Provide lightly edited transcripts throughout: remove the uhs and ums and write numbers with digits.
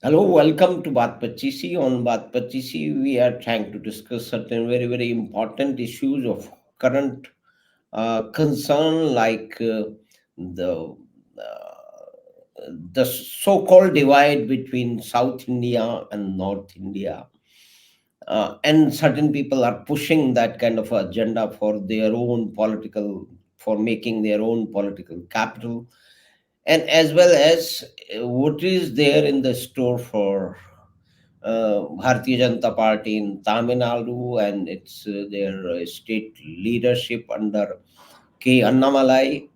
Hello, welcome to Baat Pachisi. On Baat Pachisi, we are trying to discuss certain very, very important issues of current concern, like the so-called divide between South India and North India. And certain people are pushing that kind of agenda for their own political, for making their own political capital, and as well as what is there in the store for Bharatiya Janata Party in Tamil Nadu and its their state leadership under K. Annamalai,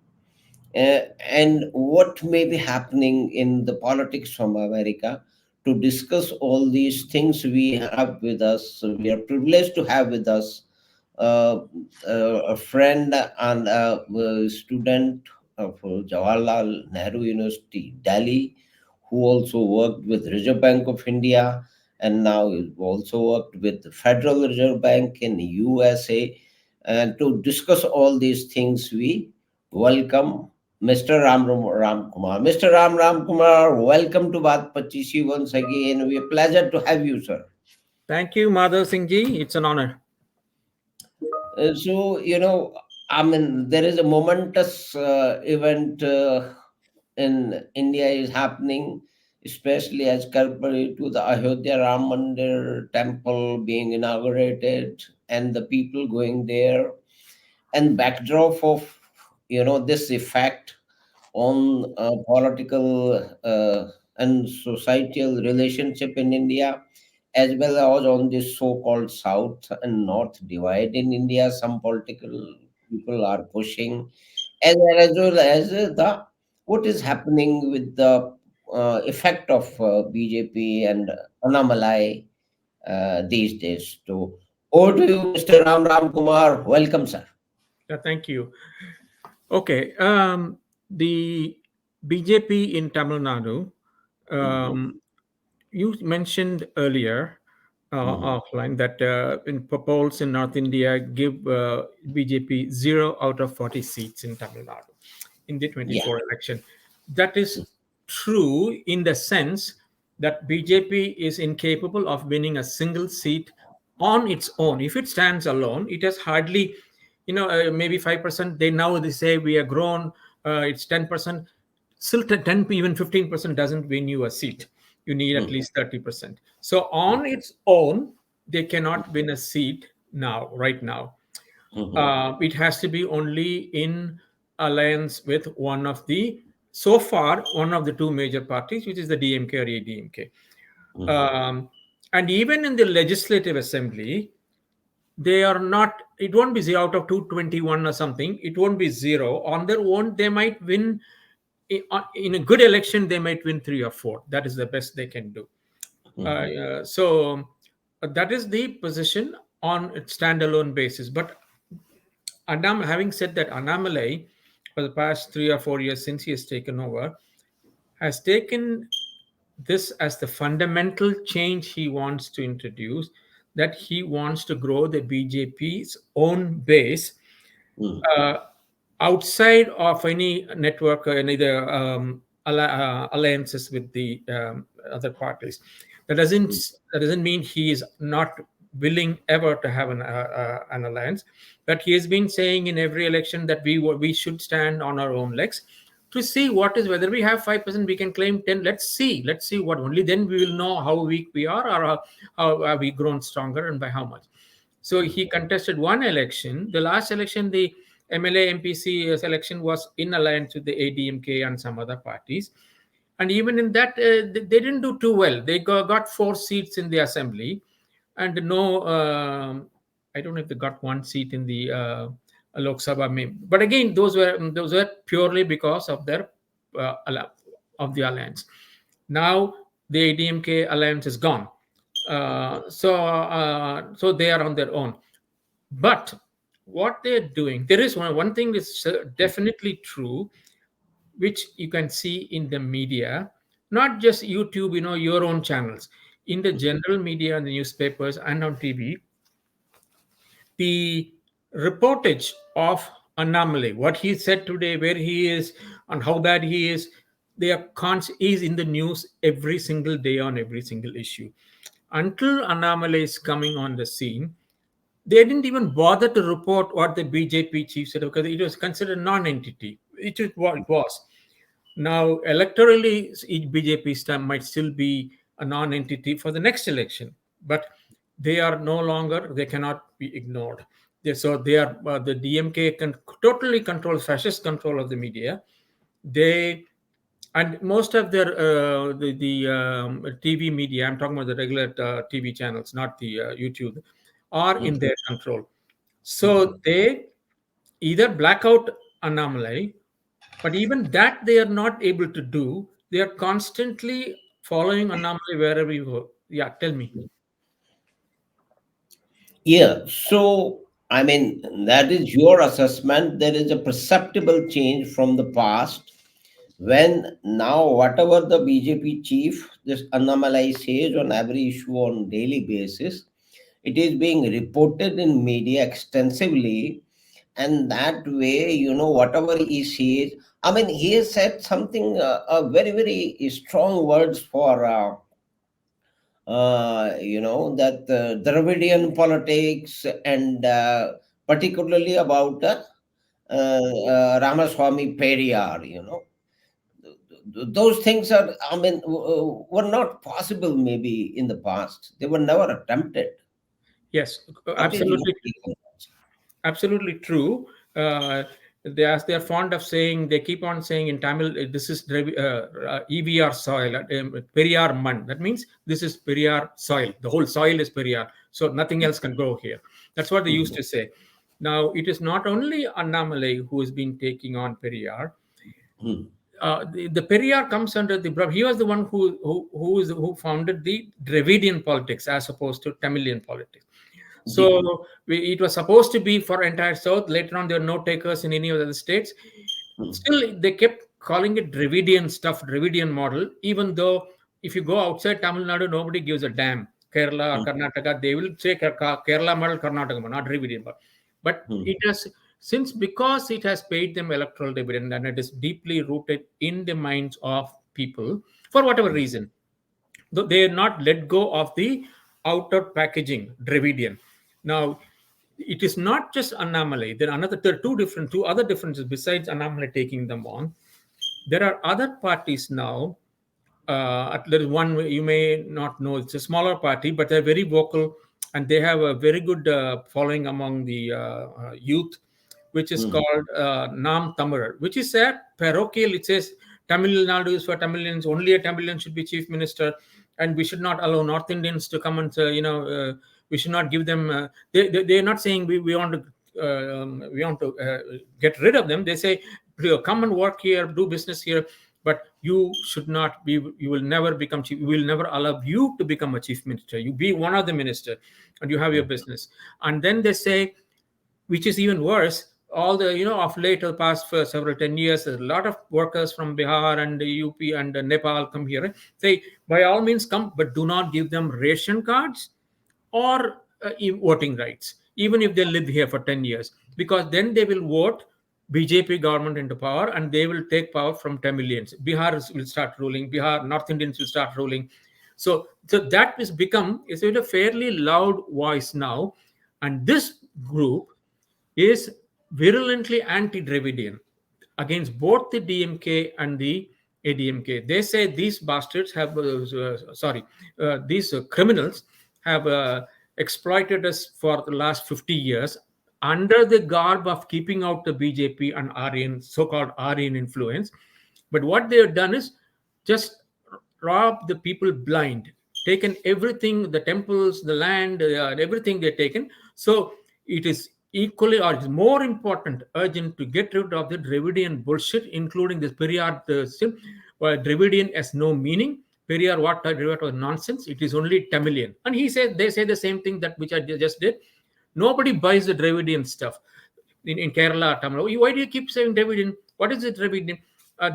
and what may be happening in the politics from America. To discuss all these things, we have with us, we are privileged to have with us uh, a friend and a student of Jawaharlal Nehru University, Delhi, who also worked with Reserve Bank of India and now is also worked with the Federal Reserve Bank in USA. And to discuss all these things, we welcome Mr. Ramkumar. Mr. Ram Ramkumar, welcome to Baat Pachishi once again. We are pleasure to have you, sir. Thank you, Madhav Singh ji. It's an honor. I mean, there is a momentous event in India is happening, especially as compared to the Ayodhya Ram Mandir temple being inaugurated and the people going there, and backdrop of this effect on political and societal relationship in India, as well as on this so-called South and North divide in India. Some political people are pushing, as well as the what is happening with the effect of BJP and Annamalai these days. So, over to you, Mr. Ram Kumar. Welcome, sir. Thank you. Okay. The BJP in Tamil Nadu, Mhm, um, you mentioned earlier mhm. offline that in polls in North India give BJP 0 out of 40 seats in Tamil Nadu in the Yeah. 24 election. That is true in the sense that BJP is incapable of winning a single seat on its own. If it stands alone, it has hardly, maybe 5%. They say we are grown, it's 10%. Still 10, even 15% doesn't win you a seat. You need at Mhm, least 30%. So on its own, they cannot win a seat now, right now. mhm, It has to be only in alliance with one of the, so far, one of the two major parties, which is the DMK or ADMK. mhm, Um, and even in the legislative assembly, they are not, it won't be 0 out of 221 or something. It won't be 0. On their own, they might win. In a good election, they might win 3 or 4. That is the best they can do. mhm, That is the position on a standalone basis. But Having said that, Annamalai, for the past 3 or 4 years since he has taken over, has taken this as the fundamental change he wants to introduce, that he wants to grow the BJP's own base mhm, uh, outside of any network, any other alliances with the other parties. That doesn't that doesn't mean he is not willing ever to have an alliance, but he has been saying in every election that we should stand on our own legs to see what is, whether we have 5%, we can claim 10. Let's see what, only then we will know how weak we are, or how have we grown stronger and by how much. So he contested one election. The last election, the MLA MPC election, was in alliance with the ADMK and some other parties. And even in that, they didn't do too well. They got 4 seats in the assembly, and no, I don't know if they got 1 seat in the Lok Sabha. But again, those were purely because of their of the alliance. Now the ADMK alliance is gone, so they are on their own. But what they're doing, there is one thing is definitely true, which you can see in the media, not just YouTube, your own channels, in the general media and the newspapers and on TV, the reportage of Annamalai, what he said today, where he is, and how bad he is. they are is in the news every single day on every single issue. Until Annamalai is coming on the scene, they didn't even bother to report what the BJP chief said because it was considered non-entity. It is what it was. Now, electorally, BJP might still be a non-entity for the next election, but they are no longer. They cannot be ignored. So they are the DMK can totally control fascist control of the media. They and most of their TV media. I'm talking about the regular TV channels, not the YouTube, are in Mhm. their control. So they either black out Annamalai, but even that they are not able to do. They are constantly following Annamalai wherever you go. Yeah, tell me. Yeah, so I mean, that is your assessment. There is a perceptible change from the past when now whatever the BJP chief, this Annamalai says on every issue on daily basis, it is being reported in media extensively, and that way, whatever he says, I mean, he has said something, very, very strong words for that Dravidian politics, and particularly about Ramaswamy periyar. Those things are, I mean, were not possible maybe in the past. They were never attempted. Yes, What is your absolutely. take on that? Absolutely true. Uh, as they are fond of saying, they keep on saying in Tamil, this is EVR soil, Periyar Mann. That means this is Periyar soil. The whole soil is Periyar. So nothing else can grow here. That's what they used Mhm. to say. Now, it is not only Annamalai who has been taking on Periyar. Mhm. The Periyar comes under the he was the one who founded the Dravidian politics as opposed to Tamilian politics. Ji. So it was supposed to be for entire South. Later on, there were no takers in any of the other states. Mhm. Still, they kept calling it Dravidian stuff, Dravidian model, even though if you go outside Tamil Nadu, nobody gives a damn. Kerala or Mhm. Karnataka, they will say Kerala model, Karnataka, not Dravidian. But Mhm. it has, since because it has paid them electoral dividend and it is deeply rooted in the minds of people for whatever reason, though they are not let go of the outer packaging Dravidian. Now, it is not just Annamalai. There are two other differences besides Annamalai taking them on. There are other parties now. There is one you may not know. It's a smaller party, but they're very vocal and they have a very good following among the youth, which is Mhm. called Nam Tamil, which is a parochial. It says Tamil Nadu is for Tamilians. Only a Tamilian should be chief minister, and we should not allow North Indians to come and we should not give them. They are not saying we want to. Get rid of them. They say, come and work here, do business here, but you should not be. You will never become chief. We will never allow you to become a chief minister. You be one of the minister, and you have your business. And then they say, which is even worse, all the of late the past for several 10 years, a lot of workers from Bihar and the UP and Nepal come here, say by all means come, but do not give them ration cards or voting rights, even if they live here for 10 years, because then they will vote BJP government into power and they will take power from Tamilians. Bihar will start ruling, Bihar North Indians will start ruling. So that has become is a fairly loud voice now, and this group is virulently anti-Dravidian against both the DMK and the ADMK. They say these bastards have, these criminals have exploited us for the last 50 years under the garb of keeping out the BJP and Aryan, so-called Aryan influence. But what they have done is just rob the people blind, taken everything, the temples, the land, everything they've taken. So it is equally or it's more important, urgent to get rid of the Dravidian bullshit, including this Periyar system, where Dravidian has no meaning. Periyar, what Dravidian was nonsense. It is only Tamilian. And he said, they say the same thing that which I just did. Nobody buys the Dravidian stuff in Kerala, Tamil. Why do you keep saying Dravidian? What is it, Dravidian?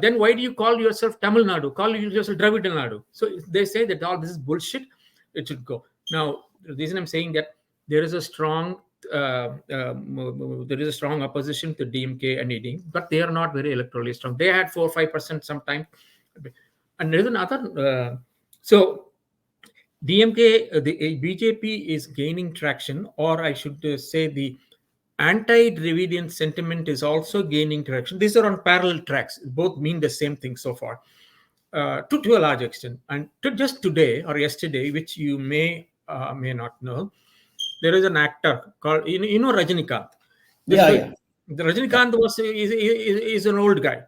Then why do you call yourself Tamil Nadu? Call yourself Dravidian Nadu. So they say that all this is bullshit. It should go. Now, the reason I'm saying that there is a strong there is a strong opposition to DMK and AD, but they are not very electorally strong. They had 4 or 5% sometime. And there's another. So DMK, the BJP is gaining traction, or I should say, the anti-Dravidian sentiment is also gaining traction. These are on parallel tracks. Both mean the same thing so far, to a large extent. And just today or yesterday, which you may not know, there is an actor called Rajinikanth. This Yeah, was yeah. the Yeah. Rajinikanth is an old guy,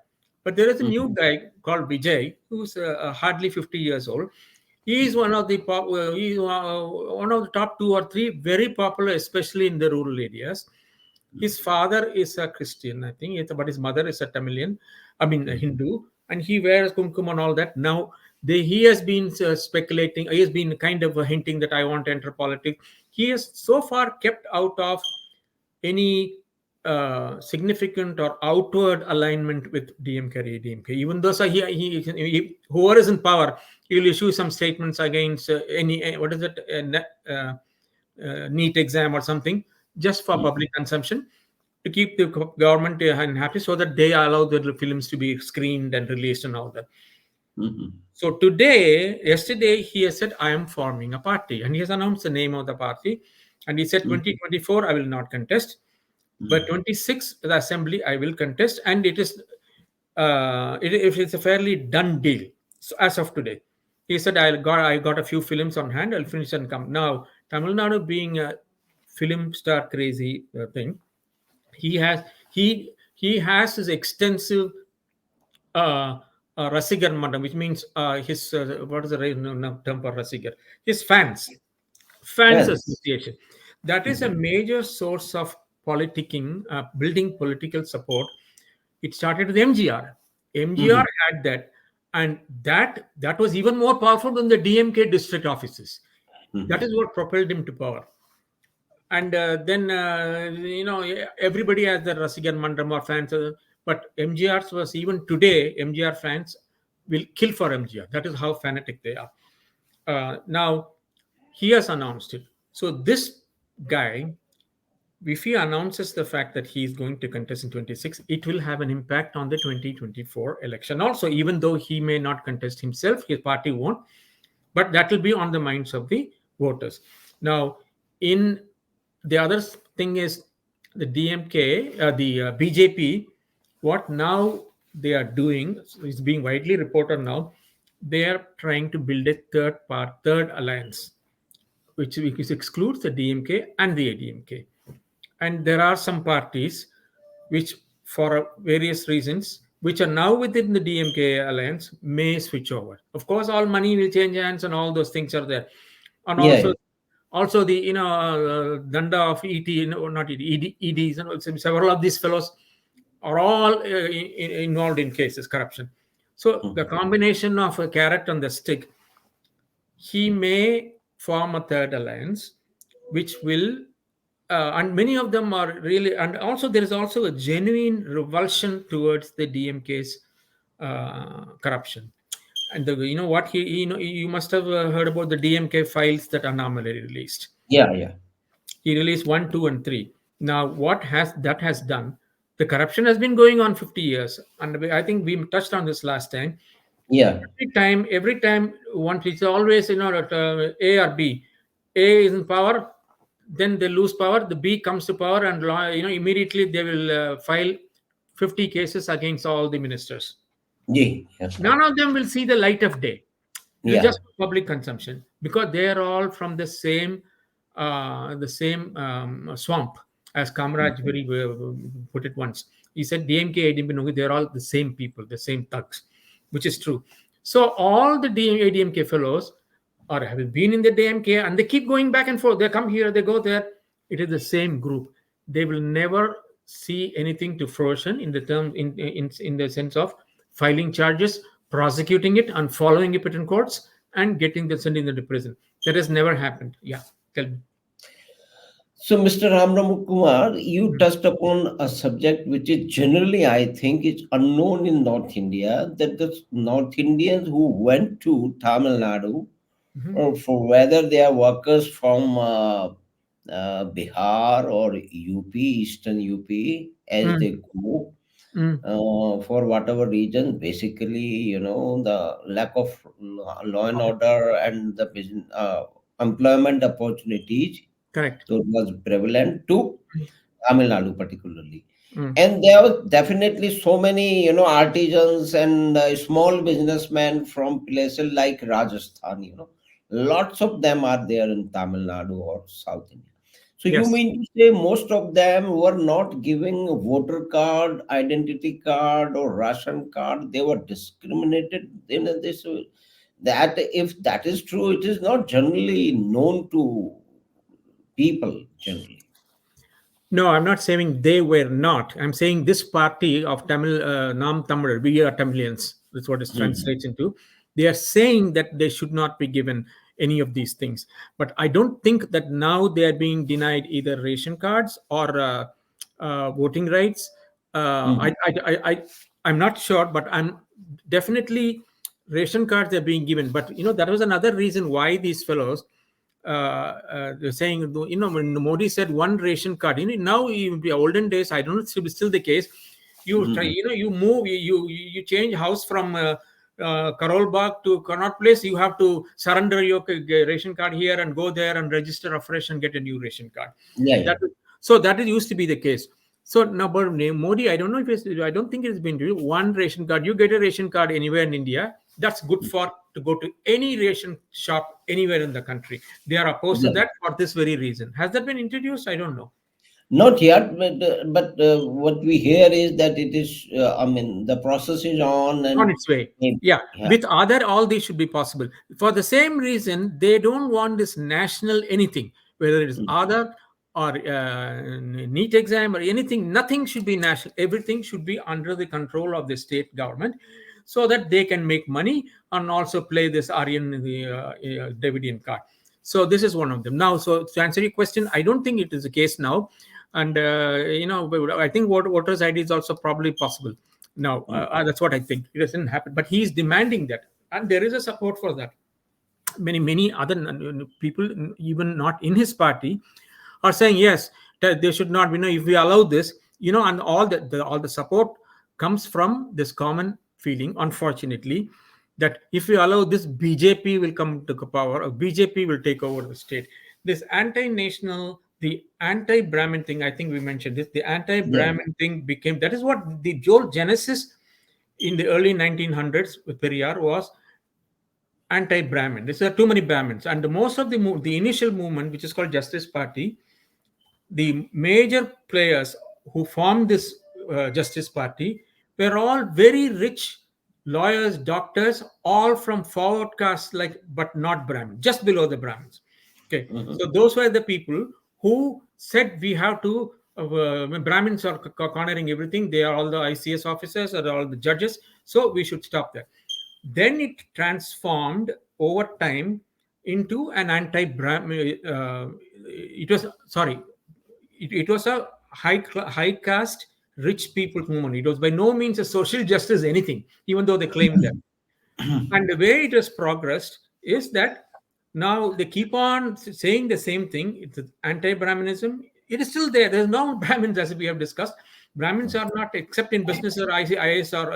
but there is a new Mhm. guy called Vijay who's hardly 50 years old. He is one of the one of the top two or three very popular, especially in the rural areas. His father is a Christian, I think, but his mother is a Tamilian, I mean a Mhm. Hindu, and he wears kumkum and all that. Now, he has been speculating, he has been kind of hinting that I want to enter politics. He has so far kept out of any significant or outward alignment with DMK or ADMK. Even though whoever is in power, he will issue some statements against any what is it, NEET exam or something, just for Mhm. public consumption, to keep the government unhappy, so that they allow the films to be screened and released and all that. Mhm. So yesterday, he has said, I am forming a party, and he has announced the name of the party. And he said, Mhm. 2024, I will not contest, but Mhm. 26, the assembly, I will contest. And it's a fairly done deal. So as of today, he said, I got a few films on hand. I'll finish and come. Now, Tamil Nadu being a film star crazy thing, he has he has his extensive uh, Rasigar Mandam, which means his what is the right term for Rasigar? His fans Fans. association. That is a Mhm. major source of politicking, building political support. It started with MGR. MGR Mhm. had that, and that was even more powerful than the DMK district offices. That Mhm. is what propelled him to power. And then everybody has the Rasigan Mandam or fans, but MGR's was, even today MGR fans will kill for MGR. That is how fanatic they are. Now he has announced it. So this guy, if he announces the fact that he is going to contest in 26, it will have an impact on the 2024 election also. Even though he may not contest himself, his party won't, but that will be on the minds of the voters. Now, in the other thing is the DMK, the BJP, what now they are doing is being widely reported now. They are trying to build a third alliance, which excludes the DMK and the ADMK. And there are some parties which, for various reasons, which are now within the DMK alliance, may switch over. Of course, all money will change hands, and all those things are there. And Yeah, also, yeah. the danda of ET, not EDs, and also several of these fellows are all involved in cases corruption. So the Mhm. combination of a carrot and the stick, he may form a third alliance, which will, and many of them are really, and also there is also a genuine revulsion towards the DMK's corruption. And what you must have heard about the DMK files that Annamalai released. Yeah, yeah. He released one, two, and three. Now, what has done? The corruption has been going on 50 years, and I think we touched on this last time. Yeah. Every time, one, it's always that, A or B. A is in power, then they lose power. The B comes to power, and immediately they will file 50 cases against all the ministers. Yeah. Yeah. None of them will see the light of day. It is Yeah. just public consumption, because they are all from the same swamp, as Kamraj Mhm. very put it once. He said DMK, ADMK, no, they're all the same people, the same thugs, which is true. So all the ADMK fellows are having been in the DMK, and they keep going back and forth. They come here, they go there. It is the same group. They will never see anything to fruition in the term in the sense of filing charges, prosecuting it, and following it in courts, and getting the sending them to prison. That has never happened. Yeah, tell me. So, Mr. Ram Ramkumar, you Mm. touched upon a subject which is generally, I think, is unknown in North India. That the North Indians who went to Tamil Nadu, Mhm. or for whether they are workers from Bihar or UP, Eastern UP, as Mm. they go, Mm. For whatever reason, basically, the lack of law and order and the employment opportunities, Correct. so it was prevalent to Tamil Nadu particularly. Mm. And there were definitely so many, artisans and small businessmen from places like Rajasthan, lots of them are there in Tamil Nadu or South India. So you Yes. mean to say most of them were not giving a voter card, identity card, or ration card? They were discriminated in this way. That if that is true, it is not generally known to people generally. No, I'm not saying they were not. I'm saying this party of Tamil, Nam Tamil, we are Tamilians. That's what it Mhm. translates into. They are saying that they should not be given any of these things. But I don't think that now they are being denied either ration cards or voting rights. Mhm. I'm not sure, but I'm definitely ration cards are being given. But that was another reason why these fellows they're saying, when Modi said one ration card, now in the olden days, I don't know if it's still the case. You try, Mhm. you move, you change house from Karol Bagh to Connaught Place. You have to surrender your ration card here and go there and register afresh and get a new ration card. Yeah, yeah. That used to be the case. So now, but Modi, I don't know if I don't think it's been one ration card. You get a ration card anywhere in India. That's good for to go to any ration shop anywhere in the country. They are opposed to Yeah. that for this very reason. Has that been introduced? I don't know. Not yet, but what we hear is that it is. I mean, the process is on, On and its way. maybe, Yeah, yeah. with other all these should be possible. For the same reason, they don't want this national anything, whether it is Mm. other or neat exam or anything. Nothing should be national. Everything should be under the control of the state government, so that they can make money and also play this Aryan Dravidian card. So this is one of them. Now, so to answer your question, I don't think it is the case now, and I think voters ID is also probably possible. No, Mm. that's what I think. It doesn't happen, but he is demanding that, and there is a support for that. Many other people, even not in his party, are saying yes, that they should not. If we allow this, and all the support comes from this common feeling. Unfortunately, that if we allow this, BJP will come to power, or BJP will take over the state. This anti-national, the anti-Brahmin thing. I think we mentioned this. The Yeah. anti-Brahmin thing became, that is what the whole genesis in the early 1900s with Periyar was anti-Brahmin. There are too many Brahmins, and most of the initial movement, which is called Justice Party, the major players who formed this Justice Party were all very rich lawyers, doctors, all from forward castes, like, but not Brahmin, just below the Brahmins. Okay, Mhm. so those were the people who said we have to. Brahmins are cornering everything. They are all the ICS officers or all the judges. So we should stop that. Then it transformed over time into an anti-Brahmin. It was sorry, it was a high caste rich people movement. It was by no means a social justice anything, even though they claimed that. And the way it has progressed is that now they keep on saying the same thing. It's anti-Brahminism. It is still there. There's no Brahmins, as we have discussed. Brahmins are not, except in business or IS or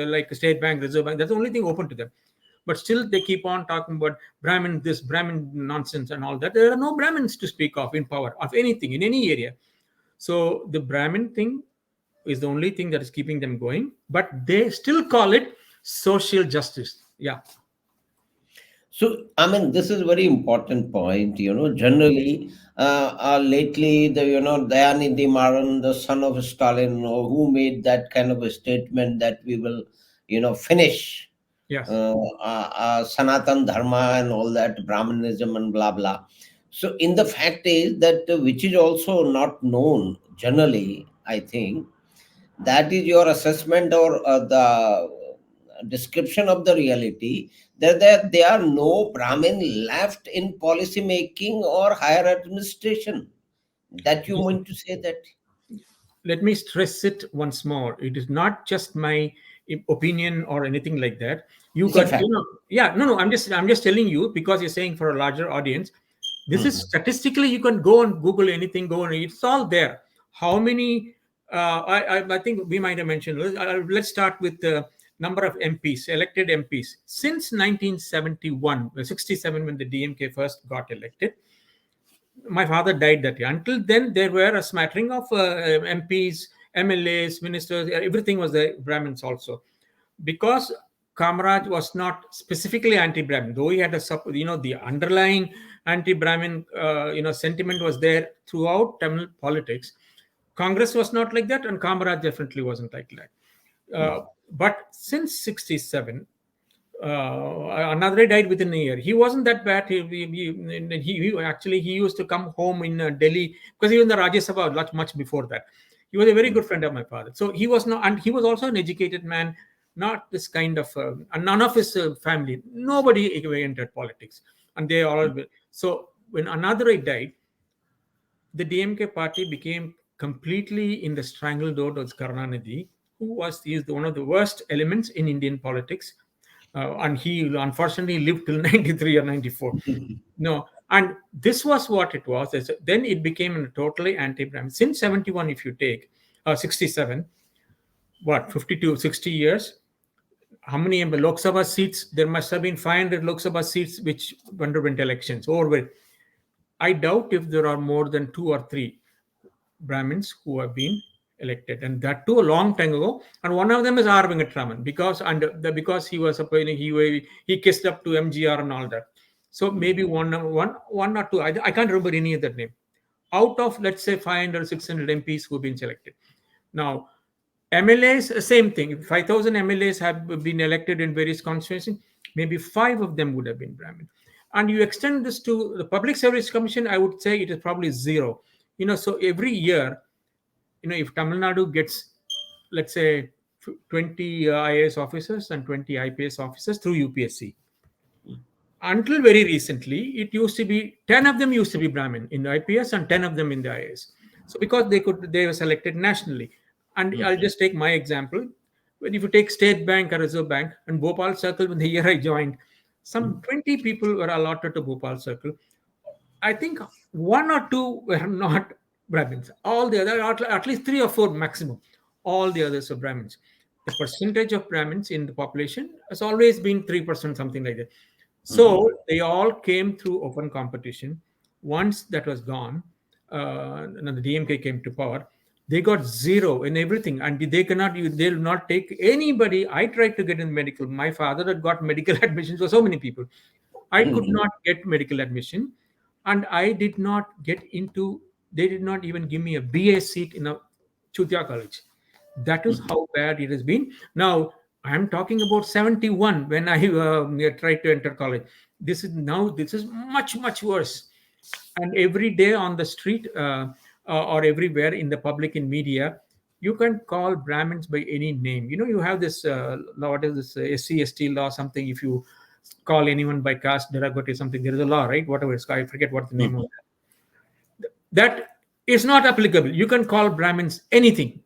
like State Bank, Reserve Bank. That's the only thing open to them. But still, they keep on talking about Brahmin, this Brahmin nonsense and all that. There are no Brahmins to speak of in power of anything in any area. So the Brahmin thing is the only thing that is keeping them going. But they still call it social justice. Yeah. So, I mean, this is a very important point. Generally, lately, Dayanidhi Maran, the son of Stalin, who made that kind of a statement that we will, finish Yes. Sanatan Dharma and all that, Brahmanism and blah, blah. So, in the fact is that which is also not known generally, I think, that is your assessment or the description of the reality, that there are no Brahmin left in policy making or higher administration. That you mean to say that? Let me stress it once more. It is not just my opinion or anything like that. You It's a got, fact. yeah, no. I'm just telling you because you're saying for a larger audience. This is Mhm. statistically, you can go and Google anything, go and it's all there. How many? I think we might have mentioned. Let's start with the number of MPs, elected MPs. Since 1971, 67, when the DMK first got elected, my father died that year. Until then, there were a smattering of MPs, MLAs, ministers, everything was the Brahmins also. Because Kamaraj was not specifically anti-Brahmin, though he had the underlying anti-Brahmin, sentiment was there throughout Tamil politics. Congress was not like that, and Kamaraj definitely wasn't like that. But since 67, another guy died within a year. He wasn't that bad. He used to come home in Delhi, because he was in the Rajya Sabha much before that. He was a very good friend of my father. So he was not, and he was also an educated man, not this kind of, and none of his family, nobody entered politics, and they all. So when another died, the DMK party became completely in the stranglehold of Karunanidhi, who is one of the worst elements in Indian politics. And he unfortunately lived till 93 or 94. No, and this was what it was. Then it became a totally anti-Brahmin. Since 71, if you take 67, 52, 60 years, how many Lok Sabha seats? There must have been 500 Lok Sabha seats which underwent elections. I doubt if there are more than 2 or 3 Brahmins who have been elected, and that too a long time ago. And one of them is R. Venkatraman, because he was he kissed up to MGR and all that. So maybe one or two. I can't remember any other name. Out of, let's say, 500 or 600 MPs who have been selected. Now, MLAs, same thing. 5,000 MLAs have been elected in various constituencies. Maybe 5 of them would have been Brahmin. And you extend this to the Public Service Commission, I would say it is probably 0. So every year, if Tamil Nadu gets, let's say, 20 IAS officers and 20 IPS officers through UPSC. Until very recently, it used to be 10 of them used to be Brahmin in the IPS and 10 of them in the IAS. So because they were selected nationally. And I'll just take my example. If you take State Bank or Reserve Bank and Bhopal Circle, when the year I joined, some 20 people were allotted to Bhopal Circle. I think 1 or 2 were not Brahmins. All the other, at least 3 or 4 maximum, all the others are Brahmins. The percentage of Brahmins in the population has always been 3%, something like that. So they all came through open competition. Once that was gone, and the DMK came to power, they got 0 in everything, and they'll not take anybody. I tried to get in medical. My father had got medical admissions for so many people. I could not get medical admission, and I did not get into. They did not even give me a BA seat in a Chutia college. That is how bad it has been. Now I'm talking about 71 when I tried to enter college. This is much worse. And every day on the street or everywhere in the public, in media, you can call Brahmins by any name. You have this law. What is this SC/ST law? Something. If you call anyone by caste derogatory something, there is a law, right? Whatever it's called, I forget what the name of that. That is not applicable. You can call Brahmins anything.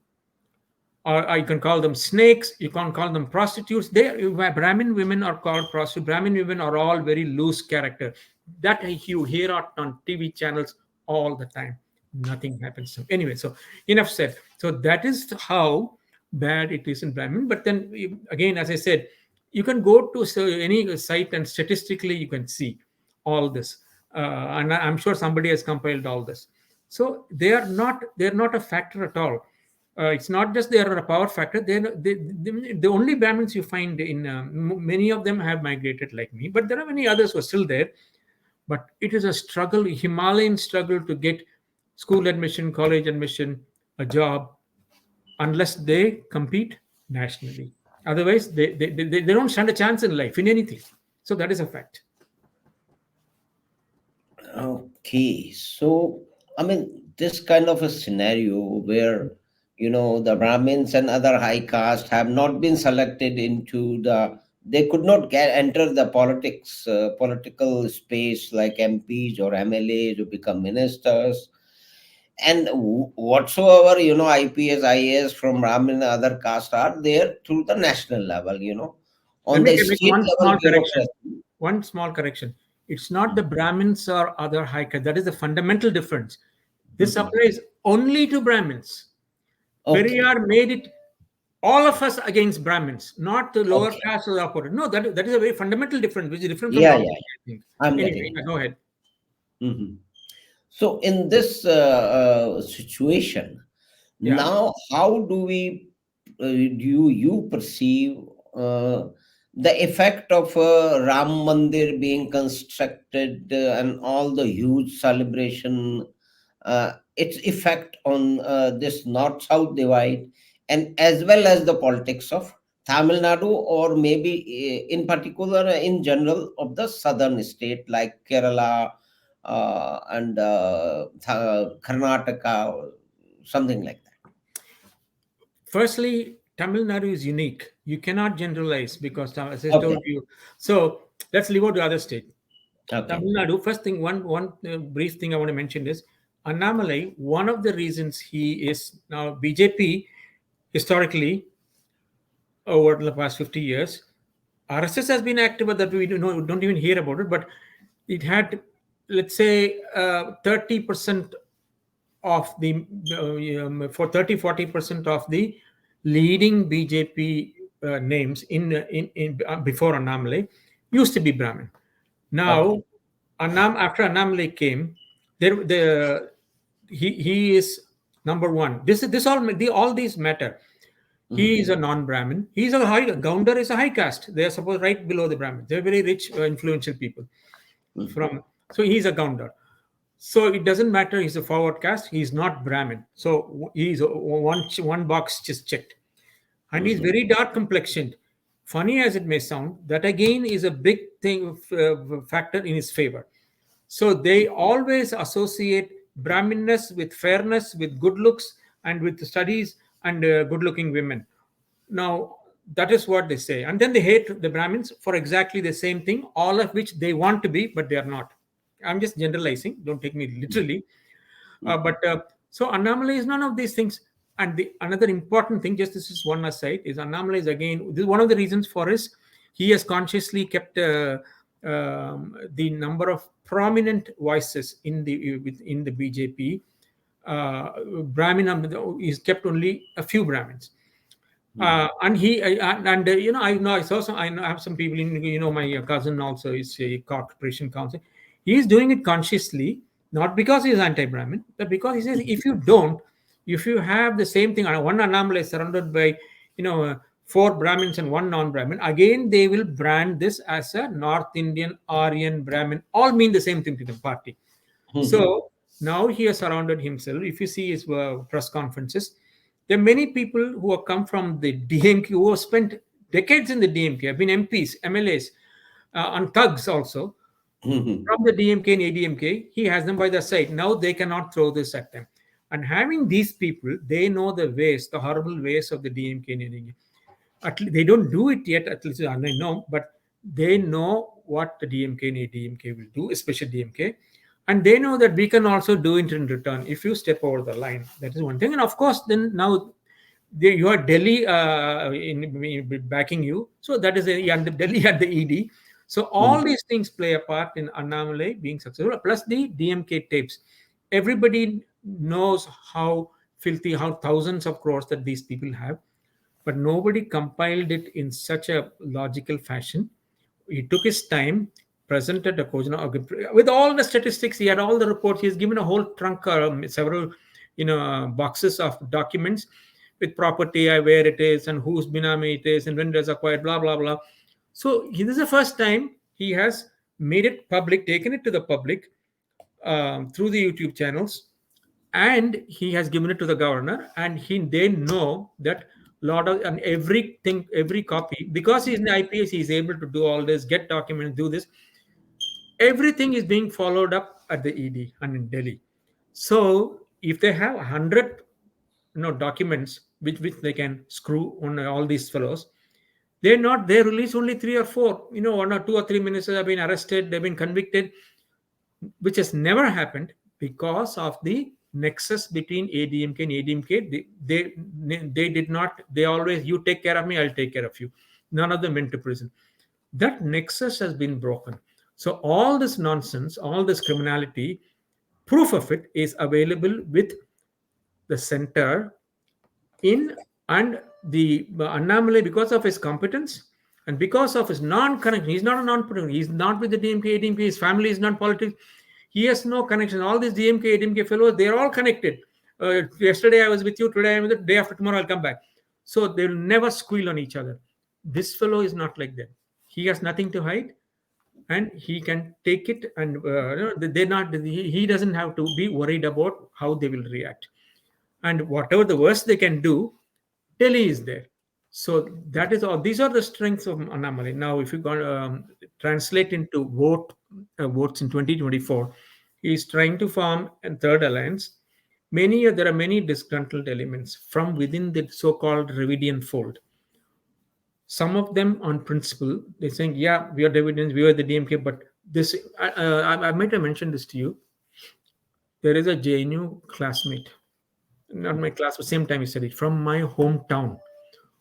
Or you can call them snakes, you can call them prostitutes. Brahmin women are called prostitutes. Brahmin women are all very loose character. That you hear on TV channels all the time. Nothing happens. Anyway, so enough said. So that is how bad it is in Brahmin. But then again, as I said, you can go to any site and statistically you can see all this. And I'm sure somebody has compiled all this. So they're not a factor at all. It's not just they are a power factor. The only Brahmins you find in many of them have migrated like me, but there are many others who are still there. But it is a struggle, Himalayan struggle, to get school admission, college admission, a job, unless they compete nationally. Otherwise, they don't stand a chance in life in anything. So that is a fact. Okay, so I mean, this kind of a scenario where the Brahmins and other high caste have not been selected they could not enter the political space like MPs or MLAs to become ministers, and whatsoever IPS, IAS from Brahmin and other caste are there through the national level, Let on me the make state one level small correction. bureaucracy. One small correction. It's not the Brahmins or other high caste. That is the fundamental difference. This applies only to Brahmins. Okay. Periyar made it all of us against Brahmins, not the lower Okay. caste or the upper. No, that is a very fundamental difference, which is different from Yeah, North yeah, India, I think. I'm Anyway, getting it. go ahead. Mhm. So, in this situation, Yeah. now how do we do you perceive uh, the effect of Ram Mandir being constructed and all the huge celebration, its effect on this north-south divide, and as well as the politics of Tamil Nadu, or maybe in particular, in general, of the southern state like Kerala and Karnataka, or something like Firstly, Tamil Nadu is unique. You cannot generalize because, as I that. told Okay. you. So let's leave out the other state. Okay. Tamil Nadu. First thing, one brief thing I want to mention is Annamalai. One of the reasons he is now BJP historically over the past 50 years, RSS has been active, but that we don't even hear about it. But it had, let's say, 30% of the for 30-40% of the leading BJP names in before Annamalai used to be Brahmin. Okay. Now, after Annamalai came, the he is number one. This all these matter. He Mhm. is a non-Brahmin. He's a high Gounder is a high caste. They are supposed right below the Brahmin. They're very rich, influential people. Mhm. From so he's a Gounder. So it doesn't matter. He's a forward caste. He's not Brahmin. So he's one box just checked, and he's Mhm. very dark complexioned. Funny as it may sound, that again is a big thing factor in his favor. So they always associate Brahminness with fairness, with good looks, and with studies and good-looking women. Now, that is what they say. And then they hate the Brahmins for exactly the same thing, all of which they want to be, but they are not. I'm just generalizing. Don't take me literally. Mhm. But so Annamalai is none of these things. And the another important thing, just this is one aside, is Annamalai is again, this is one of the reasons for his, he has consciously kept the number of prominent voices in the BJP. Brahmin is kept only a few Brahmins. And he and I know I saw some I know I have some people in my cousin also is a corporation counsel. He is doing it consciously, not because he is anti-Brahmin, but because he says if you don't, if you have the same thing, one anomaly is surrounded by four Brahmins and one non-Brahmin, again they will brand this as a North Indian Aryan Brahmin. All mean the same thing to the party. Mhm. So now he has surrounded himself. If you see his press conferences, there are many people who have come from the DMK who have spent decades in the DMK, have been MPs, MLAs, and thugs also Mhm. from the DMK and ADMK. He has them by the side. Now they cannot throw this at them. And having these people, they know the ways, the horrible ways of the DMK and ADMK. At least they don't do it yet, at least I know, but they know what the DMK and ADMK will do, especially DMK. And they know that we can also do it in return if you step over the line. That is one thing. And of course, then now you are Delhi backing you. So that is and the Delhi at the ED. So all Mhm. these things play a part in Annamalai being successful. Plus the DMK tapes. Everybody knows how filthy, how thousands of crores that these people have, but nobody compiled it in such a logical fashion. He took his time, presented a with all the statistics. He had all the reports. He's given a whole trunk, several, boxes of documents with property, where it is, and whose binami it is, and when it was acquired, blah blah blah. So this is the first time he has made it public, taken it to the public through the YouTube channels, and he has given it to the governor, and they know that lot of and everything, every copy, because he's in the IPS, he's able to do all this, get documents, do this. Everything is being followed up at the ED and in Delhi. So if they have 100 documents which they can screw on all these fellows, they release only three or four, 1 or 2 or 3 ministers have been arrested, they've been convicted, which has never happened because of the nexus between ADMK and ADMK. They did not. They always, you take care of me, I'll take care of you. None of them went to prison. That nexus has been broken. So all this nonsense, all this criminality, proof of it is available with the center in, and the Annamalai, because of his competence and because of his non-connection, he's not a non-political, he's not with the DMK, ADMK, his family is not politics, he has no connection. All these DMK, ADMK fellows, they're all connected. Yesterday I was with you, today I'm with you, day after tomorrow I'll come back. So they'll never squeal on each other. This fellow is not like that. He has nothing to hide, and he can take it, and they're not, he doesn't have to be worried about how they will react. And whatever the worst they can do, Delhi is there. So that is all. These are the strengths of Annamalai. Now, if you translate into votes in 2024, he is trying to form a third alliance. There are many disgruntled elements from within the so-called Dravidian fold. Some of them, on principle, they're saying, "Yeah, we are Dravidians, we are the DMK." But this, I might have mentioned this to you. There is a JNU classmate, not my class, but same time he studied, from my hometown,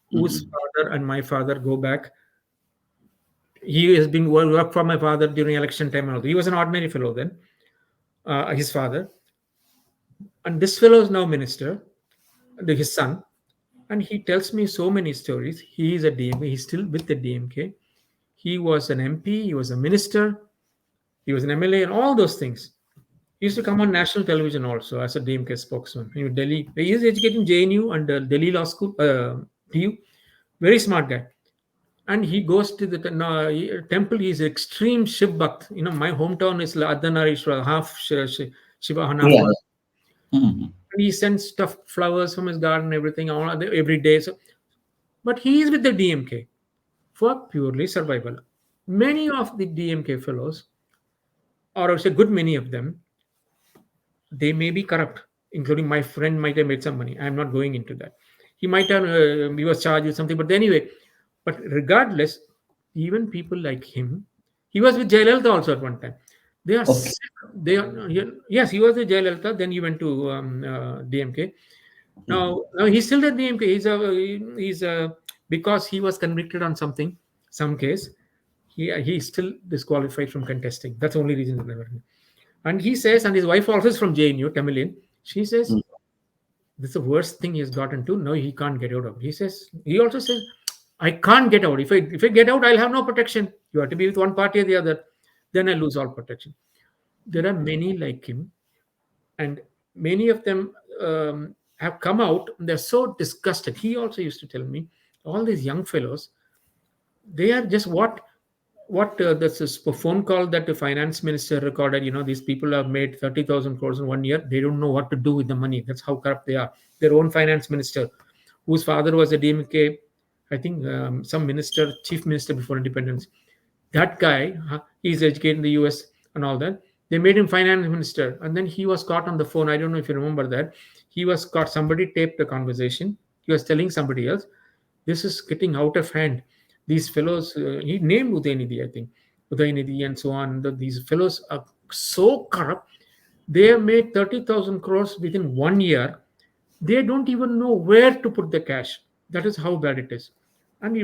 whose Mhm. father and my father go back. He has been worked for my father during election time and all. He was an ordinary fellow then, his father. And this fellow is now minister, his son. And he tells me so many stories. He is a DMK, he's still with the DMK. He was an MP, he was a minister, he was an MLA, and all those things. He used to come on national television also as a DMK spokesman in Delhi. He is educated in JNU and Delhi Law School, TU. Very smart guy. And he goes to the temple. He's extreme Shiv Bhakt. My hometown is Ardhanarishwara, half Shiva and half Yeah. Parvati. Mhm. And he sends stuff, flowers from his garden, everything, every day. So, but he is with the DMK for purely survival. Many of the DMK fellows, or I would say good many of them, they may be corrupt, including my friend might have made some money. I'm not going into that. He was charged with something, but anyway, but regardless, even people like him, he was with Jayalalitha also at one time. They are Okay. sick. They are, yes, he was with Jayalalitha. Then he went to DMK. Mhm. Now he's still at DMK. He's because he was convicted on something, some case. He's still disqualified from contesting. That's the only reason. And he says, and his wife also is from JNU, Tamilian. She says, Mhm. this is the worst thing he has gotten to. No, he can't get out of. He also says, I can't get out. If I get out, I'll have no protection. You have to be with one party or the other. Then I lose all protection. There are many like him, and many of them have come out. They're so disgusted. He also used to tell me, all these young fellows, they are just what this is a phone call that the finance minister recorded. These people have made 30,000 crores in 1 year. They don't know what to do with the money. That's how corrupt they are. Their own finance minister, whose father was a DMK, I think, some minister, chief minister before independence. That guy, he's educated in the US and all that. They made him finance minister, and then he was caught on the phone. I don't know if you remember that. He was caught. Somebody taped the conversation. He was telling somebody else, this is getting out of hand. These fellows, he named Udaynidhi, I think, Udaynidhi and so on. These fellows are so corrupt. They have made 30,000 crores within 1 year. They don't even know where to put the cash. That is how bad it is. And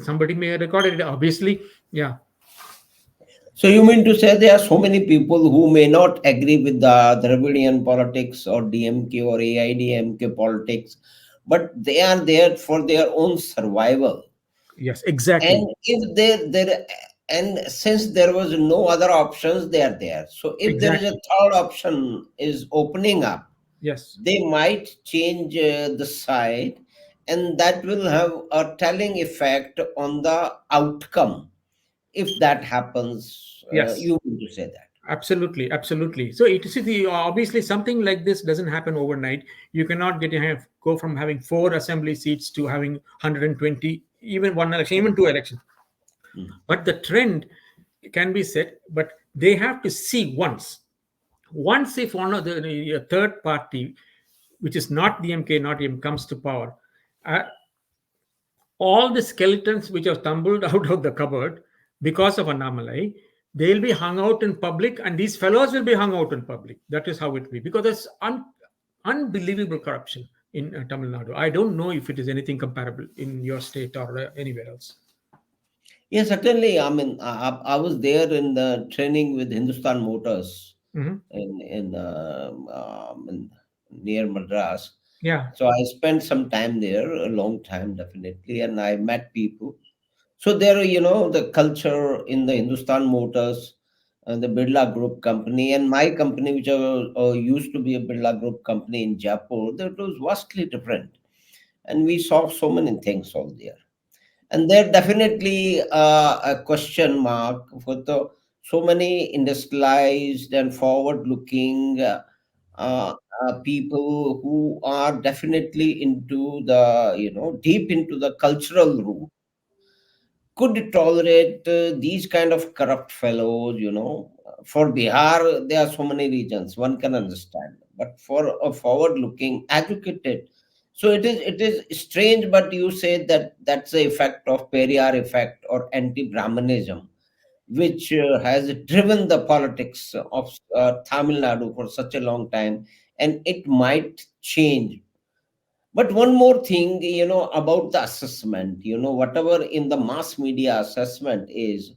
somebody may have recorded it. Obviously, yeah, So you mean to say there are so many people who may not agree with the Dravidian politics or DMK or AIDMK politics, but they are there for their own survival. yes, And exactly, if there and since there was no other options, they are there. So if there is a exactly, third option is opening up, yes, they might change the side, and that will have a telling effect on the outcome if that happens. yes. You mean to say that? Absolutely, absolutely. So it is obviously something like this doesn't happen overnight. You cannot go from having 4 assembly seats to having 120, even one election, even 2 elections. Mm. But the trend can be set. But they have to see once if one of the a third party, which is not DMK, not even comes to power, uh, all the skeletons which have tumbled out of the cupboard because of Annamalai, they'll be hung out in public, and these fellows will be hung out in public. That is how it will be, because there's unbelievable corruption in Tamil Nadu. I don't know if it is anything comparable in your state or anywhere else. Yes, certainly. I mean, I was there in the training with Hindustan Motors Mhm. in near Madras. Yeah. So I spent some time there, a long time definitely, and I met people. So there, the culture in the Hindustan Motors, the Birla Group company, and my company, which used to be a Birla Group company in Jaipur, that was vastly different, and we saw so many things out there. And there definitely a question mark for the so many industrialized and forward-looking uh, people who are definitely into the deep into the cultural root could tolerate these kind of corrupt fellows. For Bihar, there are so many regions one can understand, but for a forward-looking, educated, so it is strange. But you say that that's the effect of Periyar effect or anti-Brahmanism, which has driven the politics of Tamil Nadu for such a long time, and it might change. But one more thing, about the assessment, whatever in the mass media assessment is,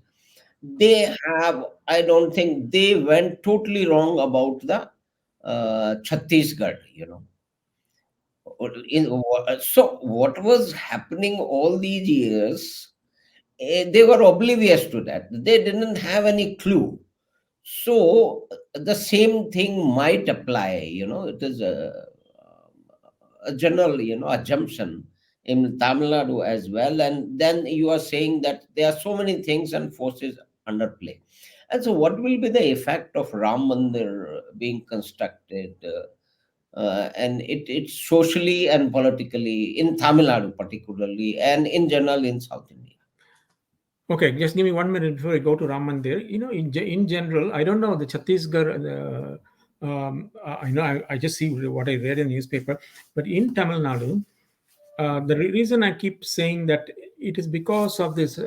they have, I don't think they went totally wrong about the Chhattisgarh, So what was happening all these years, they were oblivious to that. They didn't have any clue. So the same thing might apply, it is a general, assumption in Tamil Nadu as well. And then you are saying that there are so many things and forces under play. And so, what will be the effect of Ram Mandir being constructed? And it's socially and politically in Tamil Nadu, particularly, and in general in South India. Okay, just give me 1 minute before I go to Ram Mandir. In general, I don't know the Chhattisgarh. I know I just see what I read in the newspaper, but in Tamil Nadu, the reason I keep saying that it is because of this,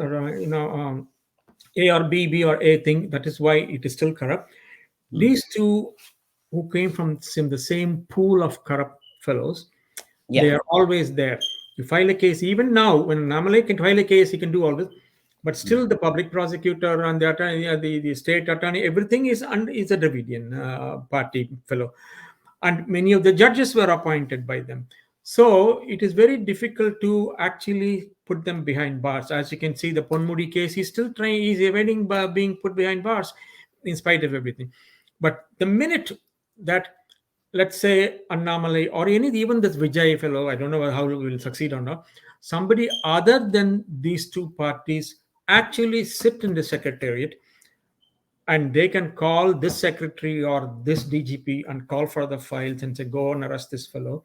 A or B, B or A thing. That is why it is still corrupt. Hmm. These two, who came from the same pool of corrupt fellows, they Yeah. are always there. You file a case, even now, when Annamalai can file a case, he can do all this. But Hmm. still, the public prosecutor and the attorney, the state attorney, everything is a Dravidian party fellow. And many of the judges were appointed by them. So it is very difficult to actually put them behind bars. As you can see, the Ponmudi case, he's still trying, he's evading being put behind bars in spite of everything. But the minute that, let's say, Annamalai or even this Vijay fellow, I don't know how he will succeed or not, somebody other than these two parties actually sit in the secretariat, and they can call this secretary or this DGP and call for the files and say, go and arrest this fellow.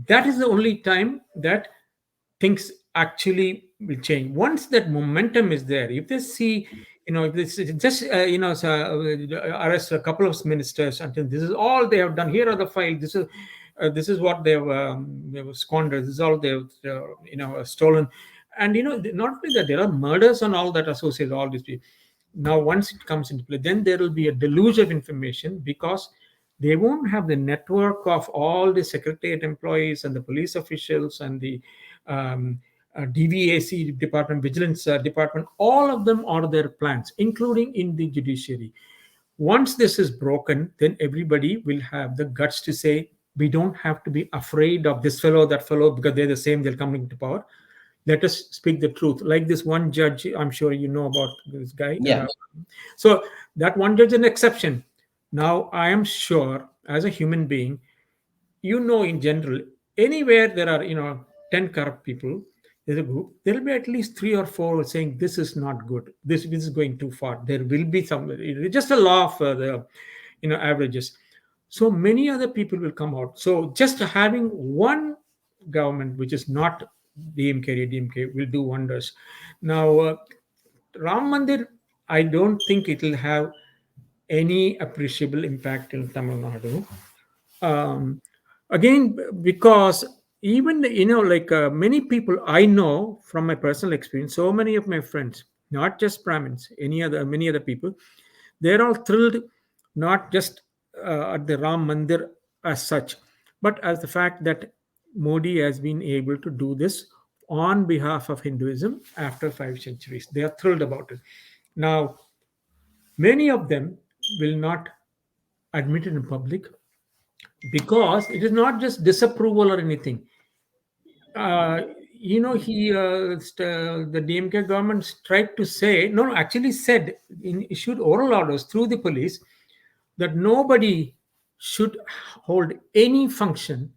That is the only time that things actually will change. Once that momentum is there, if they see, if this is just arrest a couple of ministers until this is all they have done, here are the files, this is what they've squandered, this is all they've stolen. And not only that, there are murders and all that associated all these people. Now once it comes into play, then there will be a deluge of information, because they won't have the network of all the secretariat employees and the police officials and the DVAC department, vigilance department. All of them are their plans, including in the judiciary. Once this is broken, then everybody will have the guts to say, we don't have to be afraid of this fellow, that fellow, because they're the same, they'll come into power. Let us speak the truth. Like this one judge, I'm sure you know about this guy. Yeah. So that one judge is an exception. Now, I am sure, as a human being, in general, anywhere there are 10 corrupt people, there's a group, there will be at least three or four saying this is not good, this is going too far. There will be some, it's just a law of the averages. So many other people will come out. So just having one government which is not DMK or DMK will do wonders. Now, Ram Mandir, I don't think it will have any appreciable impact in Tamil Nadu. um, Again, because even like many people I know from my personal experience, so many of my friends, not just Brahmins, many other people, they're all thrilled, not just at the Ram Mandir as such, but as the fact that Modi has been able to do this on behalf of Hinduism after 5 centuries. They are thrilled about it. Now, many of them will not admit it in public, because it is not just disapproval or anything. uh, the DMK government tried to say, no, no, actually said, issued oral orders through the police that nobody should hold any function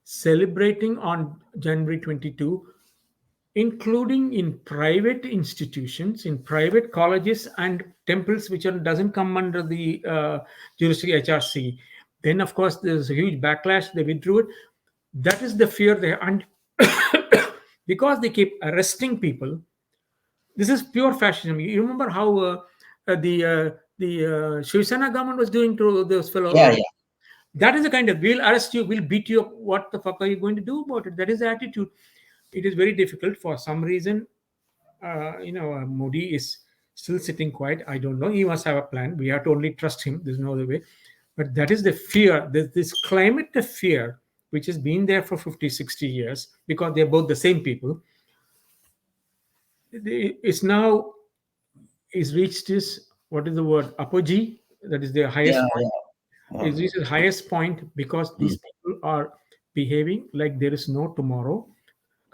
celebrating on January 22, including in private institutions, in private colleges and temples, which doesn't come under the jurisdiction HRC. Then, of course, there's a huge backlash. They withdrew it. That is the fear there. And because they keep arresting people, this is pure fascism. You remember how the Shiv Sena government was doing to those fellow. Yeah, yeah. That is the kind of, we'll arrest you, we'll beat you up. What the fuck are you going to do about it? That is the attitude. It is very difficult for some reason. Modi is still sitting quiet. I don't know. He must have a plan. We have to only trust him. There's no other way. But that is the fear. This climate of fear, which has been there for 50, 60 years, because they're both the same people, it's now is reached this, what is the word, apogee. That is the highest Yeah, point. yeah. Is this the highest point because these people are behaving like there is no tomorrow.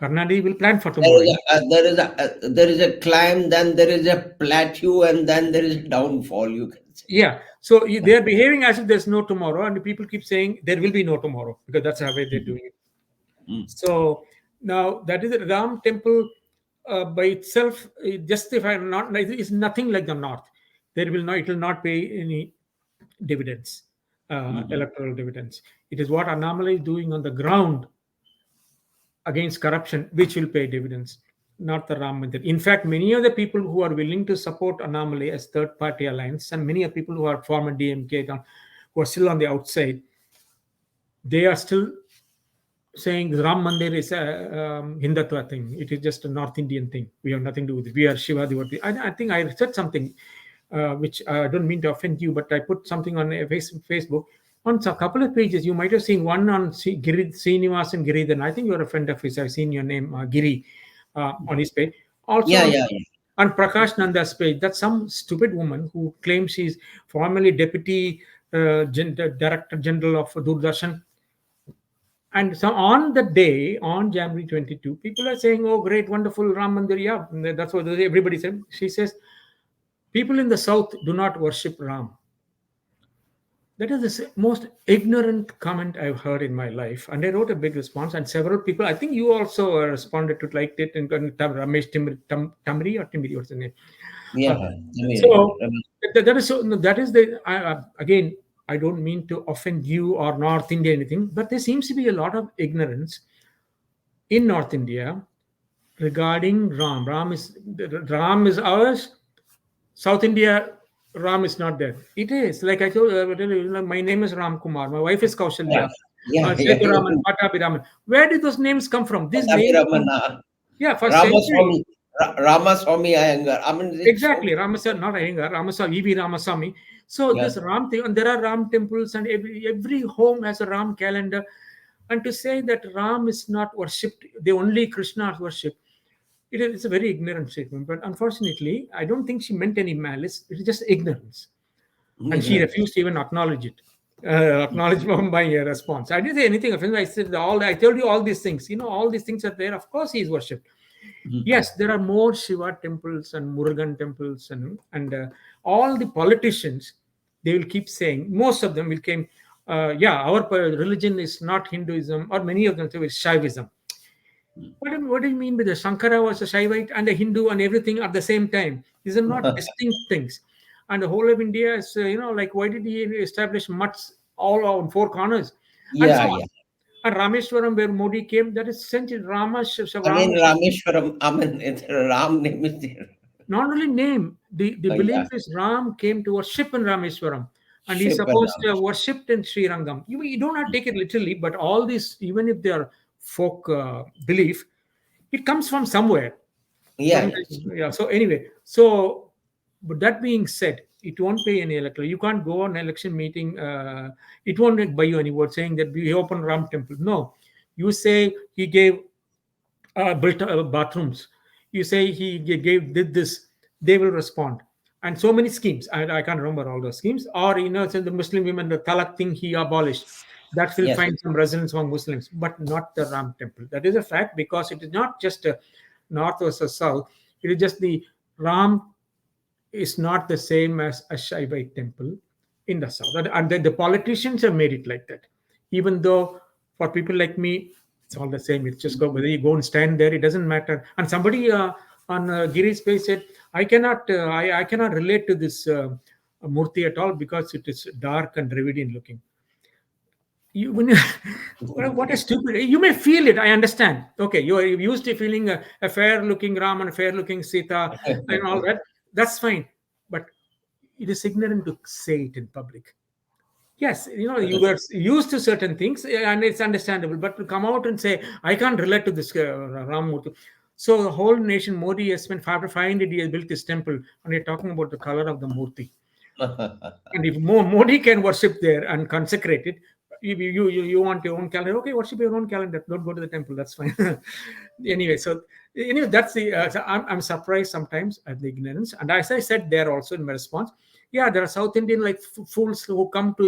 Karnataka will plan for tomorrow. There is a climb, then there is a plateau, and then there is a downfall, you can say. Yeah. So they are behaving as if there's no tomorrow, and the people keep saying there will be no tomorrow because that's how they're doing it. Mm. So now that is the Ram temple by itself. Just if I'm not, it's nothing like the North. There will not. It will not pay any dividends, electoral dividends. It is what Annamalai is doing on the ground against corruption, which will pay dividends, not the Ram Mandir. In fact, many of the people who are willing to support Annamalai as third-party alliance, and many of the people who are former DMK, who are still on the outside, they are still saying Ram Mandir is a Hindutva thing. It is just a North Indian thing. We have nothing to do with it. We are Shiva devotee. I think I said something which I don't mean to offend you, but I put something on Facebook. On a couple of pages, you might have seen one on Srinivas and Giridhan. I think you're a friend of his. I've seen your name, Giri, on his page. Also, Yeah, yeah, yeah. on Prakash Nanda's page, that's some stupid woman who claims she's formerly Deputy Director General of Doordarshan. And so on the day, on January 22, people are saying, oh, great, wonderful, Ram Mandir. Yeah, that's what everybody said. She says, people in the South do not worship Ram. That is the most ignorant comment I've heard in my life. And I wrote a big response, and several people, I think you also responded to, liked it, and Ramesh Tamri or Timri, what's the name? Yeah. So that is the, again, I don't mean to offend you or North India anything, but there seems to be a lot of ignorance in North India regarding Ram. Ram is ours. South India, Ram is not there. It is like I told you. My name is Ramkumar. My wife is Kaushalya. Yeah, Setu Raman, Pattabhiraman. Where did those names come from? These names. Yeah, for centuries. Ramaswamy Iyengar. I mean, Exactly, Ramaswamy, not Iyengar, Ramaswamy, E.V. Ramaswamy. So Yeah. this Ram thing, and there are Ram temples, and every home has a Ram calendar. And to say that Ram is not worshipped, the only Krishna is worshipped, it's a very ignorant statement. But unfortunately, I don't think she meant any malice. It is just ignorance, and she refused to even acknowledge it. Acknowledge my response. I didn't say anything offensive. I said I told you all these things. All these things are there. Of course, he is worshipped. Yes, there are more Shiva temples and Murugan temples, and all the politicians, they will keep saying, most of them will claim, our religion is not Hinduism, or many of them say it's Shaivism. What do you mean by the Shankara was a Shaivite and a Hindu and everything at the same time? These are not distinct things. And the whole of India is, like, why did he establish mutts all on four corners? And so on. And Rameshwaram, where Modi came, that is century. Rameshwaram, I mean, it's Ram name is there. Not only name, the belief is Ram came to worship in Rameshwaram. And he's supposed to have worshipped in Sri Rangam. You don't have to take it literally, but all these, even if they are folk belief, it comes from somewhere. Yeah. So anyway, but that being said, it won't pay any electoral. You can't go on an election meeting. It won't buy you any vote saying that we open Ram temple. No, you say he gave built bathrooms. You say he did this. They will respond. And so many schemes. I can't remember all those schemes. Or so the Muslim women, the talak thing he abolished. that will Yes. find some resonance among Muslims, but not the Ram temple. That is a fact, because it is not just a north versus south. It is just the Ram is not the same as a Shaivite temple in the south. And the politicians have made it like that. Even though for people like me, it's all the same. It's just go, whether you go and stand there, it doesn't matter. And somebody on Giri's page said, I cannot relate to this murti at all because it is dark and Dravidian looking. You when what a stupid, you may feel it, I understand. Okay, you are used to feeling a fair looking Ram and a fair looking Sita and all that. That's fine, but it is ignorant to say it in public. Yes, you were used to certain things, and it's understandable, but to come out and say I can't relate to this Ram Murthy. So the whole nation, Modi has spent 500 years built this temple, and you're talking about the color of the Murti. And if Modi can worship there and consecrate it, you want your own calendar, okay, worship your own calendar, don't go to the temple, that's fine. Anyway, that's the so I'm surprised sometimes at the ignorance. And as I said there also in my response, yeah, there are South Indian like fools who come to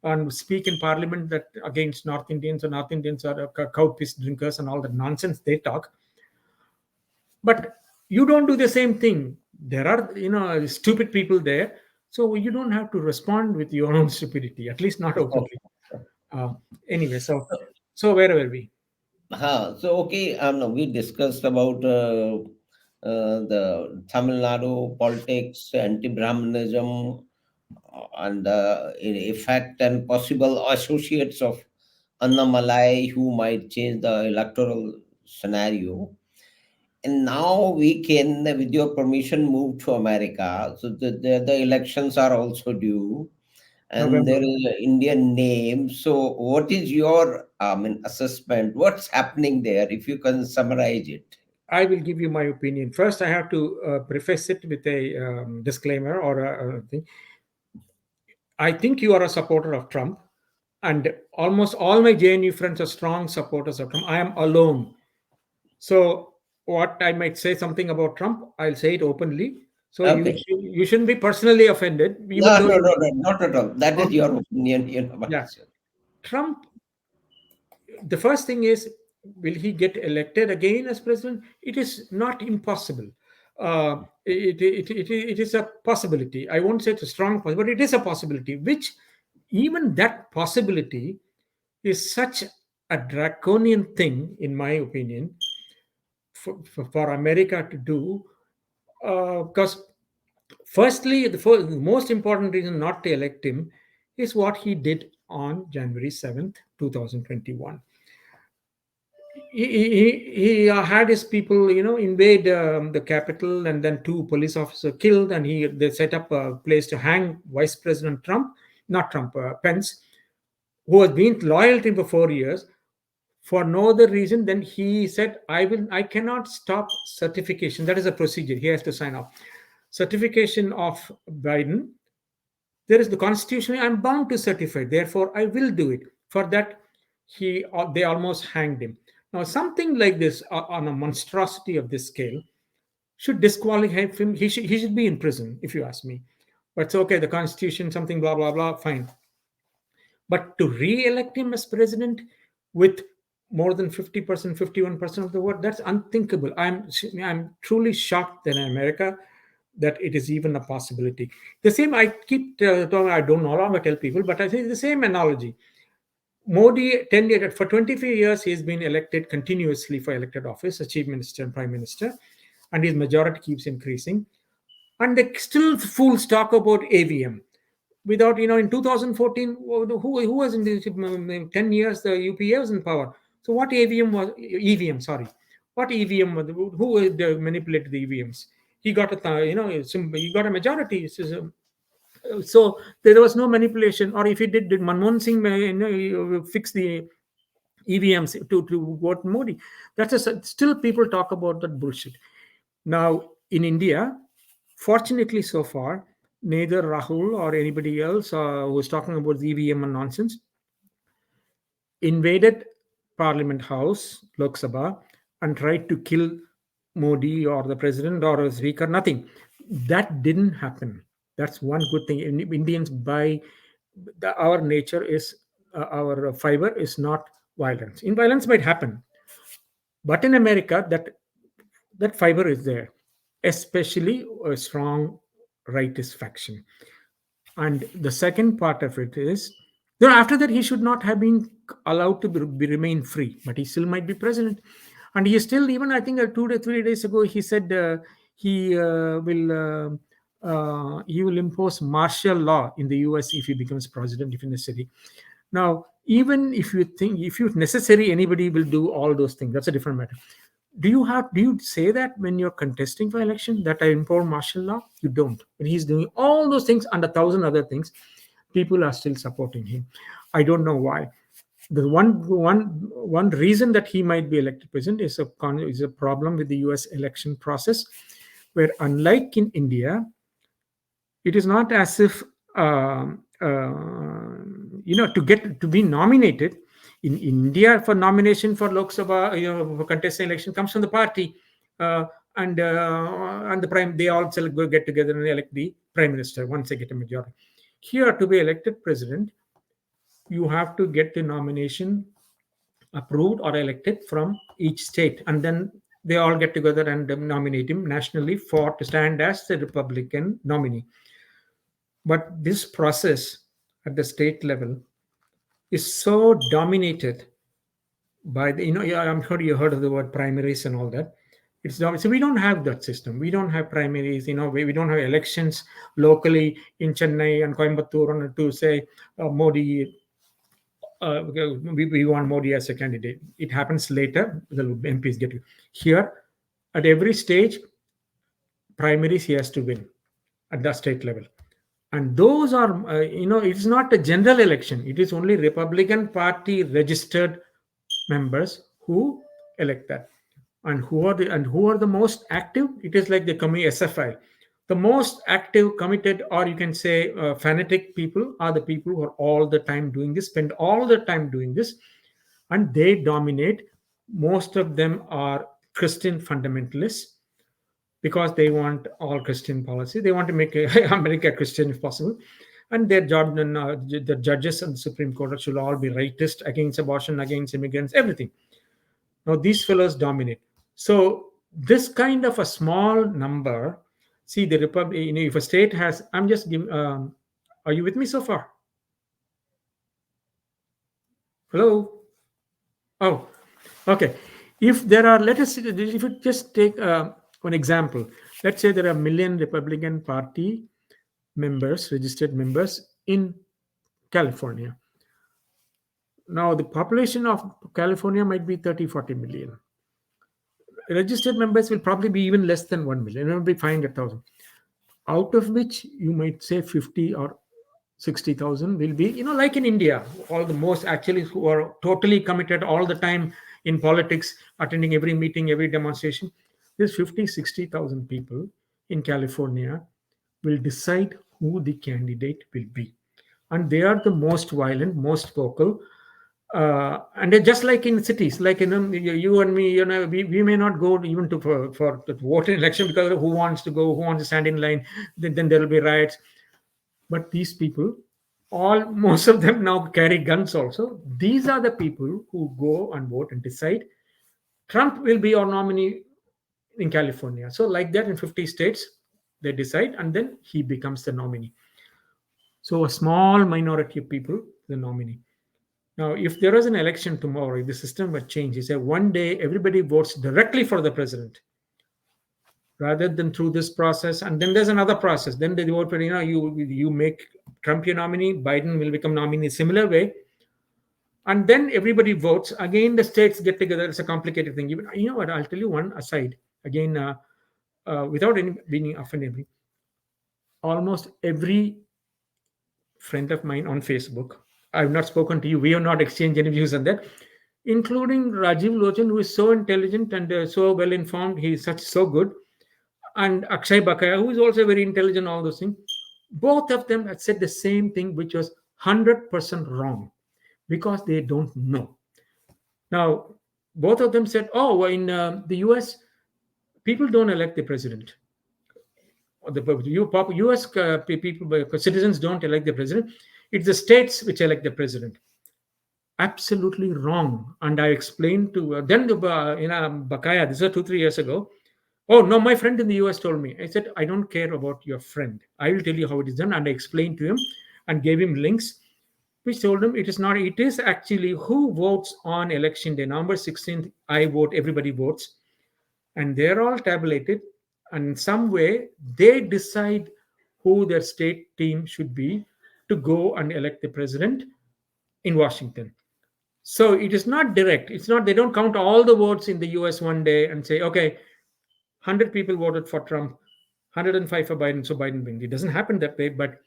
and speak in parliament that against North Indians, or North Indians are cow piss drinkers and all that nonsense they talk. But you don't do the same thing. There are stupid people there, so you don't have to respond with your own stupidity, at least not openly. uh, Anyway, so where were we? So okay, no, we discussed about the Tamil Nadu politics, anti-Brahmanism, and in effect and possible associates of Annamalai who might change the electoral scenario. And now we can, with your permission, move to America. So the elections are also due, and November. there is an Indian name. So, what is your assessment? What's happening there? If you can summarize it. I will give you my opinion. First, I have to preface it with a disclaimer or a thing. I think you are a supporter of Trump, and almost all my JNU friends are strong supporters of Trump. I am alone. So, what I might say something about Trump, I'll say it openly. So Okay. you shouldn't be personally offended, even No, though no, you. no, no, not at all. That is Okay. your opinion. But Yeah, Trump. The first thing is, will he get elected again as president? It is not impossible. It is a possibility. I won't say it's a strong possibility, but it is a possibility, which even that possibility is such a draconian thing, in my opinion, for America to do. Because, firstly, the most important reason not to elect him is what he did on January 7th, 2021. He had his people invade the capital, and then two police officers killed, and they set up a place to hang Vice President Trump, not Trump, Pence, who has been loyal to him for 4 years, for no other reason than he said, I cannot stop certification. That is a procedure he has to sign off. Certification of Biden, there is the constitution, I'm bound to certify, therefore I will do it. For that, they almost hanged him. Now, something like this, on a monstrosity of this scale, should disqualify him. He should be in prison, if you ask me. But it's okay, the constitution, something, blah blah blah, fine. But to re-elect him as president with more than 50%, 51% of the vote, that's unthinkable. I'm truly shocked that in America that it is even a possibility. The same, I keep talking, I don't no longer tell people, but I think the same analogy. Modi, 10 years, for 25 years, he has been elected continuously for elected office, as chief minister and prime minister, and his majority keeps increasing. And they still fools talk about AVM. Without, in 2014, who was in the 10 years, the UPA was in power. So what AVM was, EVM, sorry. What EVM was, who manipulated the EVMs? He got he got a majority. So there was no manipulation. Or if he did Manmohan Singh fix the EVMs to vote Modi? Still people talk about that bullshit. Now in India, fortunately so far, neither Rahul or anybody else who was talking about the EVM and nonsense invaded Parliament House, Lok Sabha, and tried to kill Modi or the president or a speaker. Nothing. That didn't happen. That's one good thing. Indians buy our nature is, our fiber is not violence. In violence might happen, but in America, that fiber is there, especially a strong rightist faction. And the second part of it is, after that, he should not have been allowed to remain free, but he still might be president. And he is still, even I think 2 to 3 days ago, he said he he will impose martial law in the US if he becomes president, if necessary. Now, even if you think, if you necessary, anybody will do all those things. That's a different matter. Do you say that when you're contesting for election that I impose martial law? You don't. When he's doing all those things and 1,000 other things, people are still supporting him. I don't know why. The one reason that he might be elected president is a problem with the US election process, where unlike in India, it is not as if to be nominated in India. For nomination for Lok Sabha, for contesting election comes from the party, uh, and the prime, they all get together and elect the prime minister once they get a majority. Here, to be elected president, you have to get the nomination approved or elected from each state, and then they all get together and nominate him nationally for to stand as the Republican nominee. But this process at the state level is so dominated by the, yeah, I'm sure you heard of the word primaries and all that. So we don't have that system. We don't have primaries. We don't have elections locally in Chennai and Coimbatore to say Modi. We want Modi as a candidate. It happens later. The MPs get here at every stage. Primaries he has to win at the state level, and those are it's not a general election. It is only Republican Party registered members who elect that. And who are the most active? It is like the SFI. The most active, committed, or you can say fanatic people are the people who are all the time doing this, spend all the time doing this, and they dominate. Most of them are Christian fundamentalists, because they want all Christian policy. They want to make America Christian if possible. And their job, the judges and the Supreme Court should all be rightist, against abortion, against immigrants, everything. Now, these fellows dominate. So, this kind of a small number, see, the Republic, if a state has, I'm just giving, are you with me so far? Hello? Oh, okay. If there are, let us, if you just take one example, let's say there are 1,000,000 Republican Party members, registered members in California. Now, the population of California might be 30-40 million. Registered members will probably be even less than 1 million. It will be 500,000. Out of which you might say 50 or 60,000 will be, like in India, all the most actually who are totally committed all the time in politics, attending every meeting, every demonstration. This 50-60,000 people in California will decide who the candidate will be. And they are the most violent, most vocal. And just like in cities, like you and me, we may not go even for the voting election, because who wants to go, who wants to stand in line, then there will be riots. But these people, most of them now carry guns also. These are the people who go and vote and decide Trump will be our nominee in California. So like that in 50 states, they decide, and then he becomes the nominee. So a small minority of people, the nominee. Now, if there is an election tomorrow, if the system will change, it's one day everybody votes directly for the president, rather than through this process. And then there's another process. Then they vote for, you make Trump your nominee, Biden will become nominee, similar way. And then everybody votes. Again, the states get together. It's a complicated thing. Even, you know what, I'll tell you one aside. Again, without any being offended, almost every friend of mine on Facebook, I've not spoken to you, we have not exchanged any views on that, including Rajiv Lochan, who is so intelligent and so well informed. He is so good. And Akshay Bakaya, who is also very intelligent, all those things. Both of them had said the same thing, which was 100% wrong, because they don't know. Now, both of them said, oh, in the US, people don't elect the president. The US people, citizens don't elect the president. It's the states which elect the president. Absolutely wrong. And I explained to then Bakaya, this was 2 3 years ago. Oh no, my friend in the US told me. I said, I don't care about your friend. I will tell you how it is done. And I explained to him and gave him links, which told him it is not, it is actually who votes on election day. November 16th, I vote, everybody votes, and they're all tabulated. And in some way, they decide who their state team should be to go and elect the president in Washington. So it is not direct. It's not, they don't count all the votes in the US one day and say, okay, 100 people voted for Trump, 105 for Biden, so Biden wins. It doesn't happen that way. But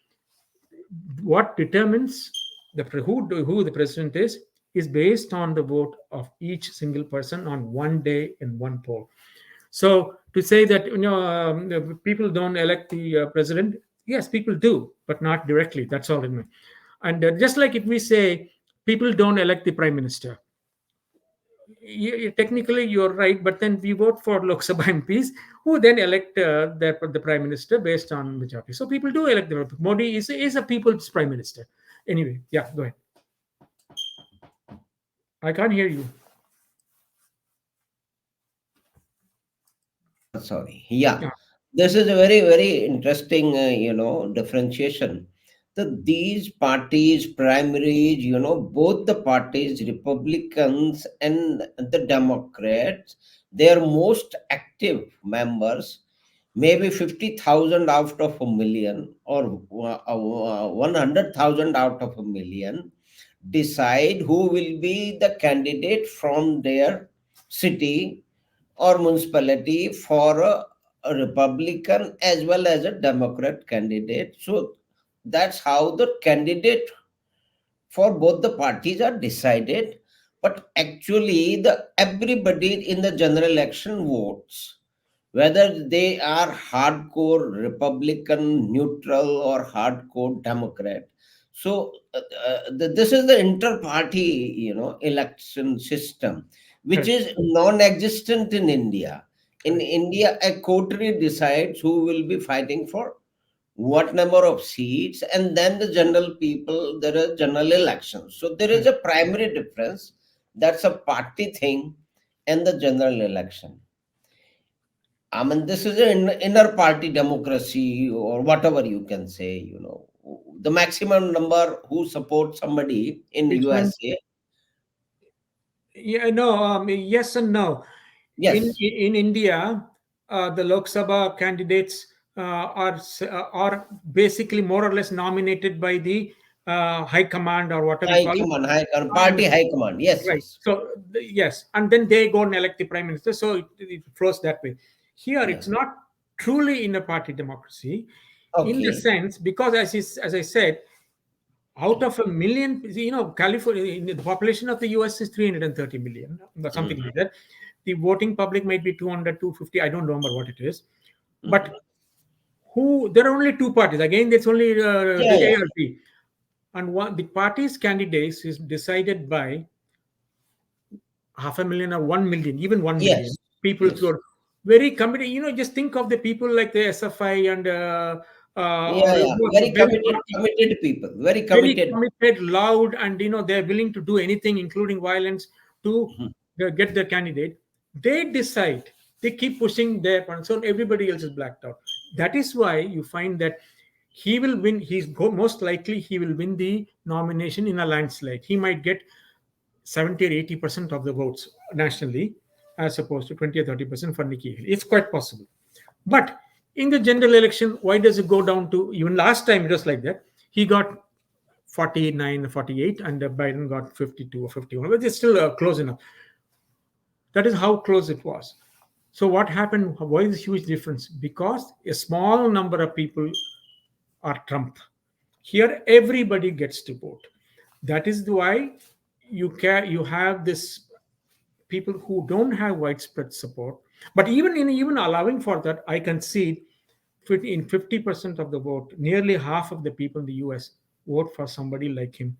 what determines who the president is based on the vote of each single person on one day in one poll. So to say that people don't elect the president, yes, people do, but not directly. That's all it means. And just like if we say people don't elect the prime minister, technically you're right, but then we vote for Lok Sabha MPs who then elect the prime minister based on majority. So people do elect the Modi is a people's prime minister. Anyway, yeah, go ahead. I can't hear you. Sorry. Yeah. Yeah. This is a very, very interesting, differentiation. That these parties, primaries, both the parties, Republicans and the Democrats, their most active members, maybe 50,000 out of a million or 100,000 out of a million, decide who will be the candidate from their city or municipality for a Republican as well as a Democrat candidate. So that's how the candidate for both the parties are decided. But actually, the everybody in the general election votes, whether they are hardcore Republican, neutral, or hardcore Democrat. So this is the inter-party, election system, which Correct. is non-existent in India. In Correct. India, a coterie decides who will be fighting for what number of seats, and then the general people, there are general elections. So there is Correct. a primary difference. That's a party thing and the general election. I mean, this is an inner party democracy or whatever you can say, the maximum number who support somebody in It's when, USA. yeah, no, yes and no. Yes, In India, the Lok Sabha candidates are basically more or less nominated by the high command or whatever you high call it. command, And party high command. Yes, right. yes, So yes, and then they go and elect the prime minister. So it flows that way. Here, yeah. it's not truly in a party democracy, in the Okay. sense because as I said, out of a million, California, in the population of the US is 330 million, or something Mm, like that. The voting public might be 200, 250. I don't remember what it is. But mm. who, there are only two parties. Again, there's only Yeah, the yeah, ARP. And the party's candidates is decided by half a million or 1 million, even 1 million yes, people who yes. are very committed. Just think of the people like the SFI and Yeah, or yeah. who are Very very committed people. Very very committed. committed, loud, and they're willing to do anything, including violence, to Mhm. get their candidate. They decide. They keep pushing their point, so everybody else is blacked out. That is why you find that he will win. Most likely he will win the nomination in a landslide. He might get 70 or 80% of the votes nationally, as opposed to 20 or 30% for Nikki Haley. It's quite possible. But in the general election, why does it go down to, even last time it was like that? He got 49, 48, and Biden got 52 or 51, but it's still close enough. That is how close it was. So what happened? Why is huge difference? Because a small number of people are Trump. Here, everybody gets to vote. That is why you have this people who don't have widespread support. But even allowing for that, I can see in 50% of the vote, nearly half of the people in the US vote for somebody like him.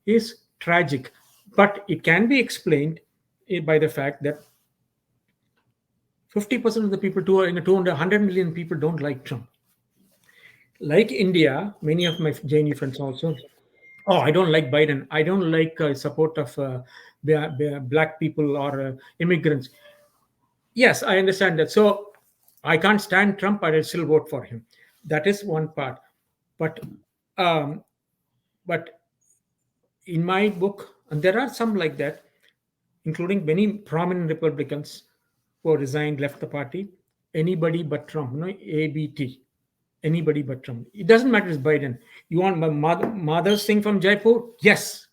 Is tragic, but it can be explained by the fact that 50% of the people, 200, 100 million people, don't like Trump. Like India, many of my JNU friends also, Oh, I don't like Biden. I don't like support of black people or immigrants. Yes, I understand that. So I can't stand Trump, but I'll still vote for him. That is one part. But um, but in my book, and there are some like that, including many prominent Republicans who resigned, left the party. Anybody but Trump, ABT. Anybody but Trump. It doesn't matter if it's Biden. You want my mother Singh from Jaipur? Yes,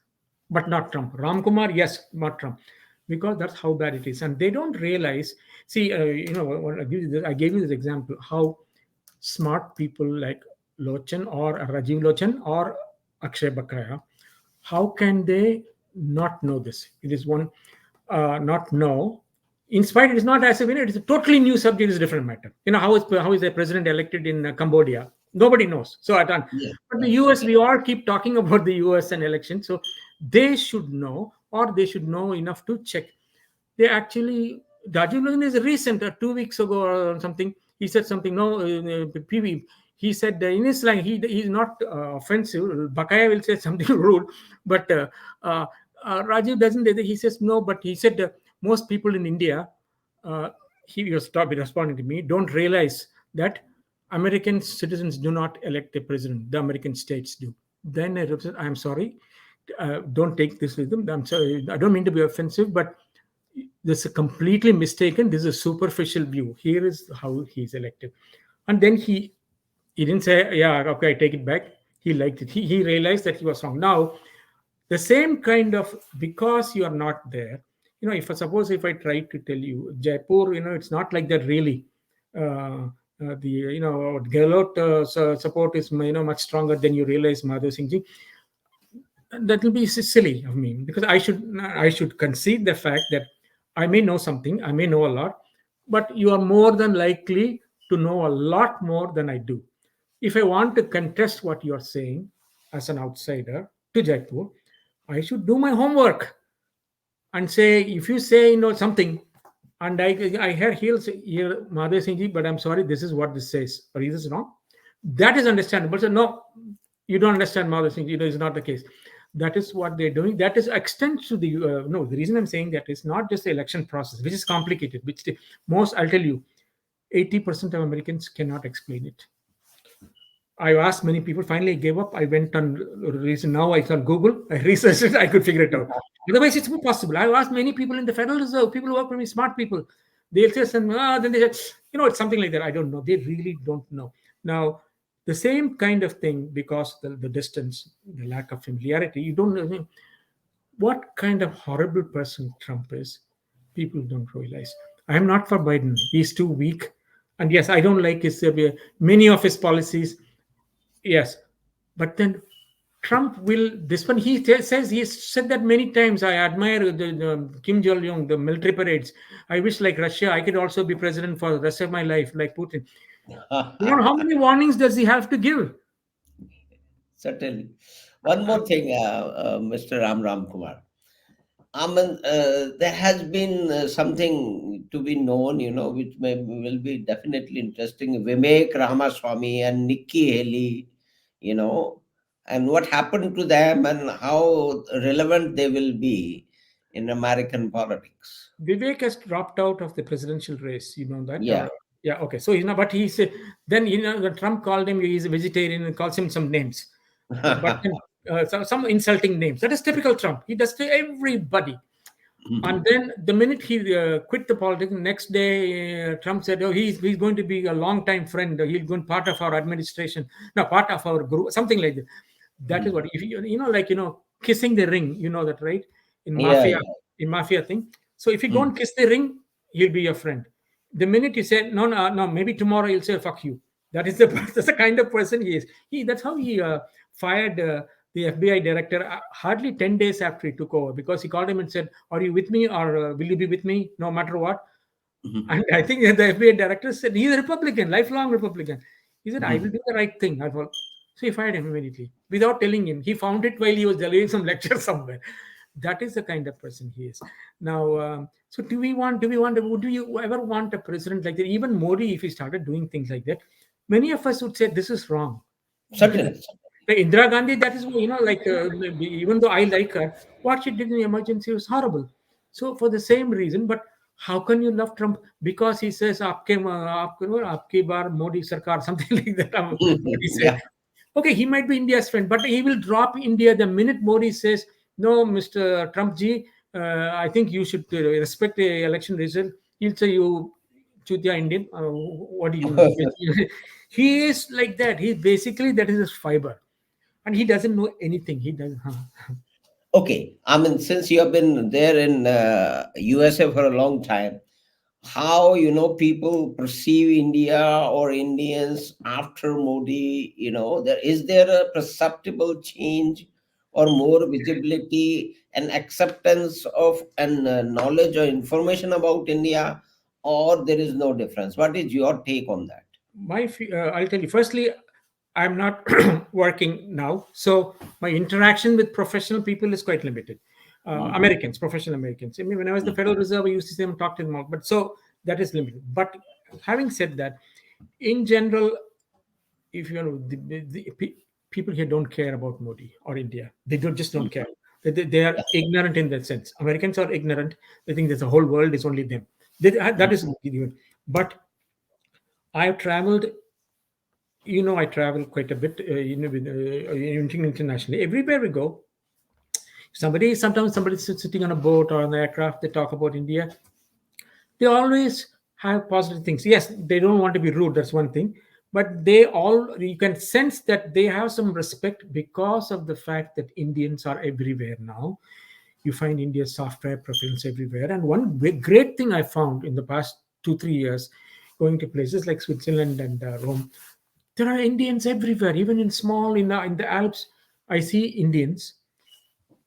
but not Trump. Ramkumar? Yes, not Trump. Because that's how bad it is. And they don't realize. See, I gave you this example how smart people like Lochan or Rajiv Lochan or Akshay Bakaya, how can they not know this? It is one not know. In spite, it is not as if it is a totally new subject. It's a different matter. How is the president elected in Cambodia? Nobody knows. So I don't. Yeah, But the yeah, U.S. We all keep talking about the U.S. and election. So they should know, or they should know enough to check. They actually, Rajiv is recent, 2 weeks ago or something. He said something. No, PV. He said in his line, he's not offensive. Bakaya will say something rude, but uh, Rajiv doesn't. He says no, but he said most people in India, uh, he was responding to me, don't realize that American citizens do not elect the president. The American states do. Then I said, I'm sorry. Don't take this with them. I'm sorry. I don't mean to be offensive, but this is completely mistaken. This is a superficial view. Here is how he's elected. And then he didn't say, yeah, okay, I take it back. He liked it. He realized that he was wrong. Now, the same kind of, because you are not there, if suppose if I try to tell you Jaipur, it's not like that really. The Gehlot support is much stronger than you realize, Madhav Singh ji. That will be silly of me, because I should concede the fact that I may know something, I may know a lot, but you are more than likely to know a lot more than I do. If I want to contest what you are saying as an outsider to Jaipur, I should do my homework and say, if you say something, and I hear here Madhav Singh ji, but I'm sorry, this is what this says, or is this wrong? That is understandable. So no, you don't understand Madhav Singh ji. Is not the case. That is what they're doing. That is extends to the no. The reason I'm saying that is not just the election process, which is complicated. Which most, I'll tell you, 80% of Americans cannot explain it. I asked many people. Finally, I gave up. I went on reason. Now I on Google. I researched it. I could figure it out. Otherwise, it's impossible. I asked many people in the Federal Reserve. People who work for me, smart people. They'll say, then they said, it's something like that. I don't know. They really don't know. Now, the same kind of thing, because the distance, the lack of familiarity, you don't know what kind of horrible person Trump is. People don't realize. I am not for Biden. He's too weak. And yes, I don't like his many of his policies. Yes, but then Trump will. This one says he said that many times. I admire the Kim Jong Un, the military parades. I wish, like Russia, I could also be president for the rest of my life, like Putin. How many warnings does he have to give? certainly. One more thing, Mr. Ram Ramkumar. Aman, there has been something to be known, which will be definitely interesting. Vivek Ramaswamy and Nikki Haley, you know, and what happened to them and how relevant they will be in American politics. Vivek has dropped out of the presidential race. You know that, Yeah. or yeah, okay. So but he said then Trump called him. He's a vegetarian and calls him some names, but then, some insulting names. That is typical Trump. He does to everybody. And then the minute he quit the politics, next day Trump said, "Oh, he's going to be a long-time friend. He's going part of our administration, no, part of our group, something like that." That is what, if kissing the ring. You know that, right? In Yeah, mafia, yeah. in mafia thing. So if you go Mm. and kiss the ring, he'll be your friend. The minute you say no, no, no, maybe tomorrow he'll say fuck you. That is the that's the kind of person he is. That's how he fired the FBI director hardly 10 days after he took over, because he called him and said, "Are you with me, or will you be with me no matter what?" And I think the FBI director said, he's a Republican, lifelong Republican. He said, "I will do the right thing." I thought, so he fired him immediately without telling him. He found it while he was delivering some lecture somewhere. That is the kind of person he is. Now, so would you ever want a president like that? Even Modi, if he started doing things like that, many of us would say this is wrong. Because Certainly. Like Indira Gandhi, that is, like, even though I like her, what she did in the emergency was horrible. So for the same reason, but how can you love Trump? Because he says, "Aapke bar Modi Sarkar," something like that. What he said. Yeah. Okay, he might be India's friend, but he will drop India the minute Modi says, "No, Mr. Trump ji, I think you should respect the election result." He'll say, "You, Chutia Indian, what do you know?" He is like that. He basically, that is his fiber, and he doesn't know anything. He doesn't. Okay, I mean, since you have been there in USA for a long time, how people perceive India or Indians after Modi, there a perceptible change or more visibility and acceptance of and knowledge or information about India, or there is no difference? What is your take on that? I'll tell you. Firstly, I'm not working now, so my interaction with professional people is quite limited. Mhm. Americans, professional Americans. I mean, when I was the Federal Reserve, I used to see them, talk to them, but so that is limited. But having said that, in general, if you know people here don't care about Modi or India, they don't care. They are Yeah. ignorant in that sense. Americans are ignorant. They think that the whole world is only them. That is given. But I've traveled. I travel quite a bit. Internationally. Everywhere we go, sometimes somebody's sitting on a boat or on an aircraft. They talk about India. They always have positive things. Yes, they don't want to be rude, that's one thing, but you can sense that they have some respect because of the fact that Indians are everywhere now. You find India's software professionals everywhere, and one great thing I found in the past 2 3 years, going to places like Switzerland and Rome, there are Indians everywhere, even in small, in the Alps. I see Indians,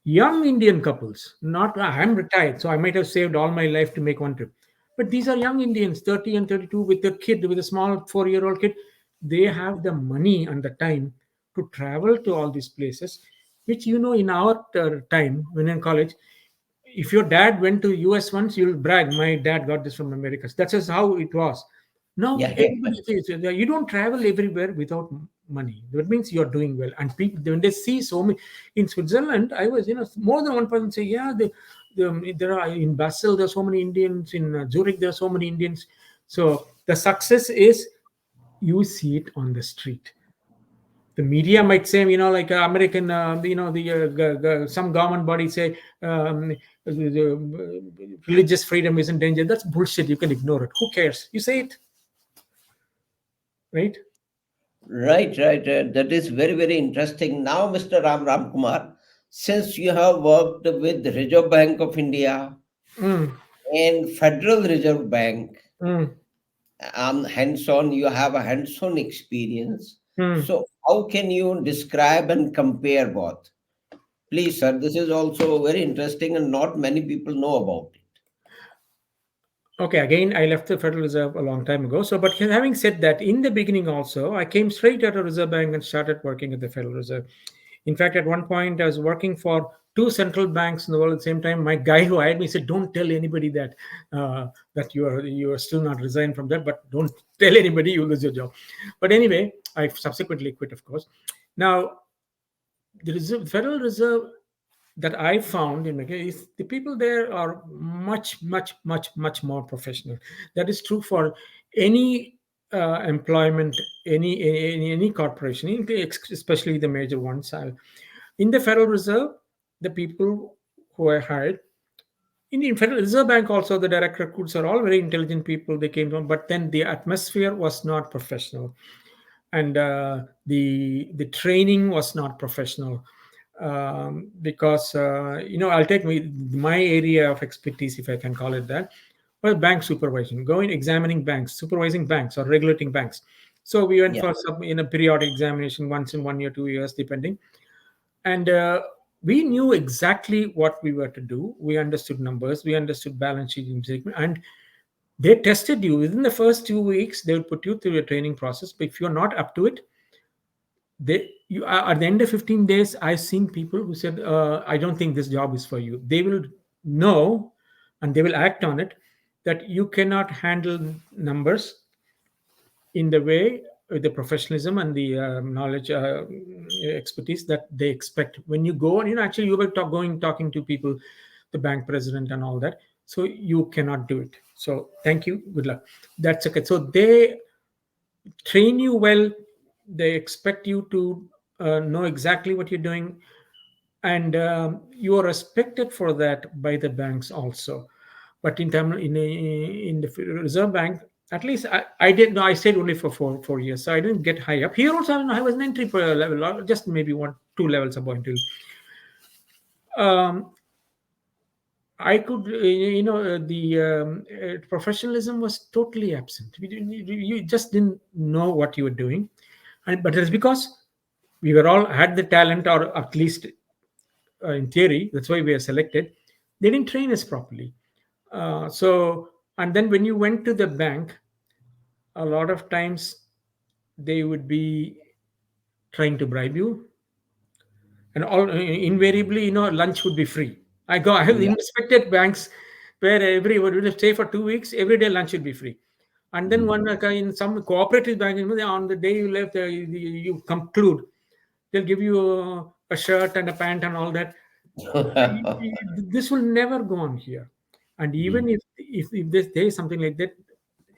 young Indian couples. Not I'm retired, so I might have saved all my life to make one trip. But these are young Indians, 30 and 32, with a kid, with a small 4-year-old kid. They have the money and the time to travel to all these places, which in our time when in college, if your dad went to US once, you'll brag, my dad got this from America. That's just how it was. Now Yeah. everybody says you don't travel everywhere without money. That means you're doing well. And people, when they see so many in Switzerland, I was more than one person say, yeah, there are in Basel, there's so many Indians, in Zurich, there are so many Indians. So the success is, you see it on the street. The media might say, like American, some government body say, the religious freedom is in danger. That's bullshit. You can ignore it. Who cares? You say it, right? Right, right, right. That is very, very interesting. Now, Mr. Ramkumar, since you have worked with the Reserve Bank of India Mm, and Federal Reserve Bank, mm, hands-on, you have a hands-on experience. mm. So, how can you describe and compare both? Please, sir, this is also very interesting and not many people know about it. Okay, again, I left the Federal Reserve a long time ago. So, but having said that, in the beginning also, I came straight out of Reserve Bank and started working at the Federal Reserve. In fact, at one point, I was working for two central banks in the world at the same time. My guy who hired me said, "Don't tell anybody that you are still not resigned from that, but don't tell anybody, you lose your job." But anyway, I subsequently quit, of course. Now, Federal Reserve, that I found in my case, is the people there are much, much, much, much more professional. That is true for any employment, any corporation, especially the major ones. In the Federal Reserve, the people who I hired, in the Federal Reserve Bank also, the direct recruits are all very intelligent people. They came from, but then the atmosphere was not professional, and the training was not professional, because I'll take my area of expertise, if I can call it that, was bank supervision, going examining banks, supervising banks, or regulating banks. So we went Yeah. for some in a periodic examination once in 1 year, 2 years, depending, and we knew exactly what we were to do. We understood numbers, we understood balance sheet and they tested you within the first 2 weeks. They will put you through a training process, but if you're not up to it, at the end of 15 days, I've seen people who said, I don't think this job is for you. They will know, and they will act on it, that you cannot handle numbers in the way. with the professionalism and the knowledge, expertise that they expect when you go. And actually, you were talking to people, the bank president and all that. So you cannot do it. So thank you. Good luck. That's okay. So they train you well. They expect you to know exactly what you're doing, and you are respected for that by the banks also. But in the Reserve Bank, at least I did no, I stayed only for 4 years, so I didn't get high up. Here also, I was an entry per level, or just maybe 1 2 levels above until um, I could, the professionalism was totally absent. You just didn't know what you were doing, and but it's because we were all had the talent, or at least in theory, that's why we are selected. They didn't train us properly. So, and then when you went to the bank, a lot of times they would be trying to bribe you, and all invariably, lunch would be free. I have Yeah. inspected banks where everyone will stay for 2 weeks, every day lunch would be free. And then one in some cooperative bank, on the day you left, you conclude, they'll give you a shirt and a pant and all that. This will never go on here. And even Mm. if there is something like that,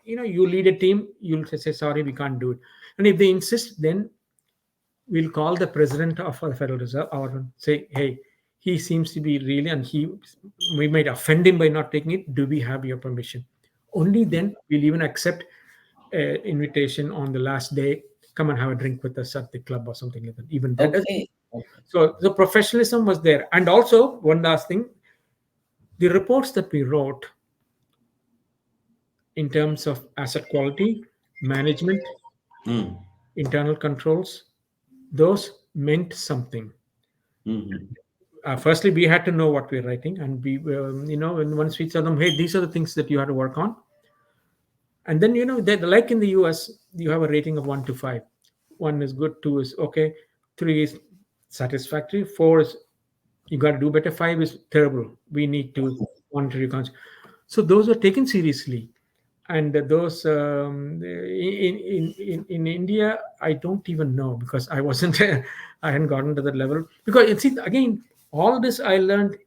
you lead a team, you'll say sorry, we can't do it. And if they insist, then we'll call the president of the Federal Reserve or say, hey, he seems to be really, and we might offend him by not taking it. Do we have your permission? Only then we'll even accept invitation on the last day. Come and have a drink with us at the club or something like that. Even that doesn't. Okay. Okay. So the professionalism was there. And also, one last thing, the reports that we wrote in terms of asset quality, management, Mm. internal controls, those meant something. Mhm. Firstly, we had to know what we're writing, and and once we tell them, hey, these are the things that you had to work on, and then that, like in the US, you have a rating of 1 to 5. 1 is good, 2 is okay, 3 is satisfactory, 4 is you got to do better, 5 is terrible. We need to monitor your conscience. So those were taken seriously, and those in India, I don't even know because I wasn't I hadn't gotten to that level. Because see, again, all this I learned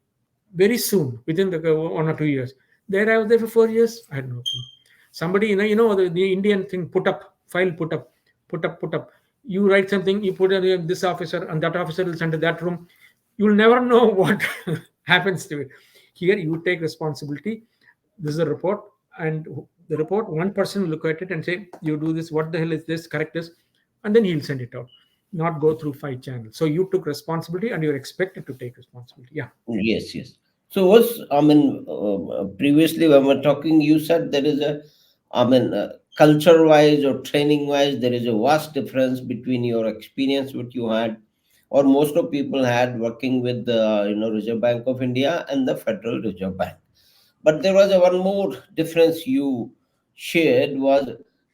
very soon, within the 1 or 2 years. There I was there for 4 years. I had no clue. Somebody, the Indian thing, put up file, put up. You write something, you put it this officer, and that officer will send to that room. You'll never know what happens to it. Here, you take responsibility. This is a report, and the report, one person will look at it and say, "You do this. What the hell is this? Correct this," and then he'll send it out. Not go through 5 channels. So you took responsibility, and you're expected to take responsibility. Yeah. Yes, yes. So was I mean previously when we're talking, you said there is a culture-wise or training-wise, there is a vast difference between your experience what you had, or most of people had working with the Reserve Bank of India and the Federal Reserve Bank. But there was a one more difference you shared was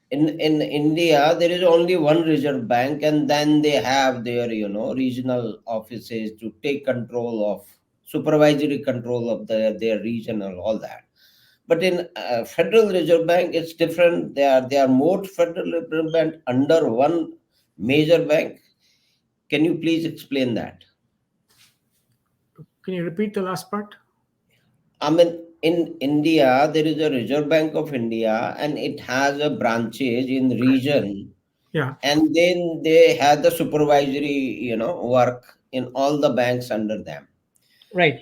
in India there is only one reserve bank, and then they have their regional offices to take control of supervisory control of their regional all that. But in Federal Reserve Bank it's different. They are more Federal Reserve Bank under one major bank. Can you please explain that? Can you repeat the last part? I mean, in India, there is a Reserve Bank of India, and it has a branches in region, Yeah. and then they have the supervisory, work in all the banks under them. Right.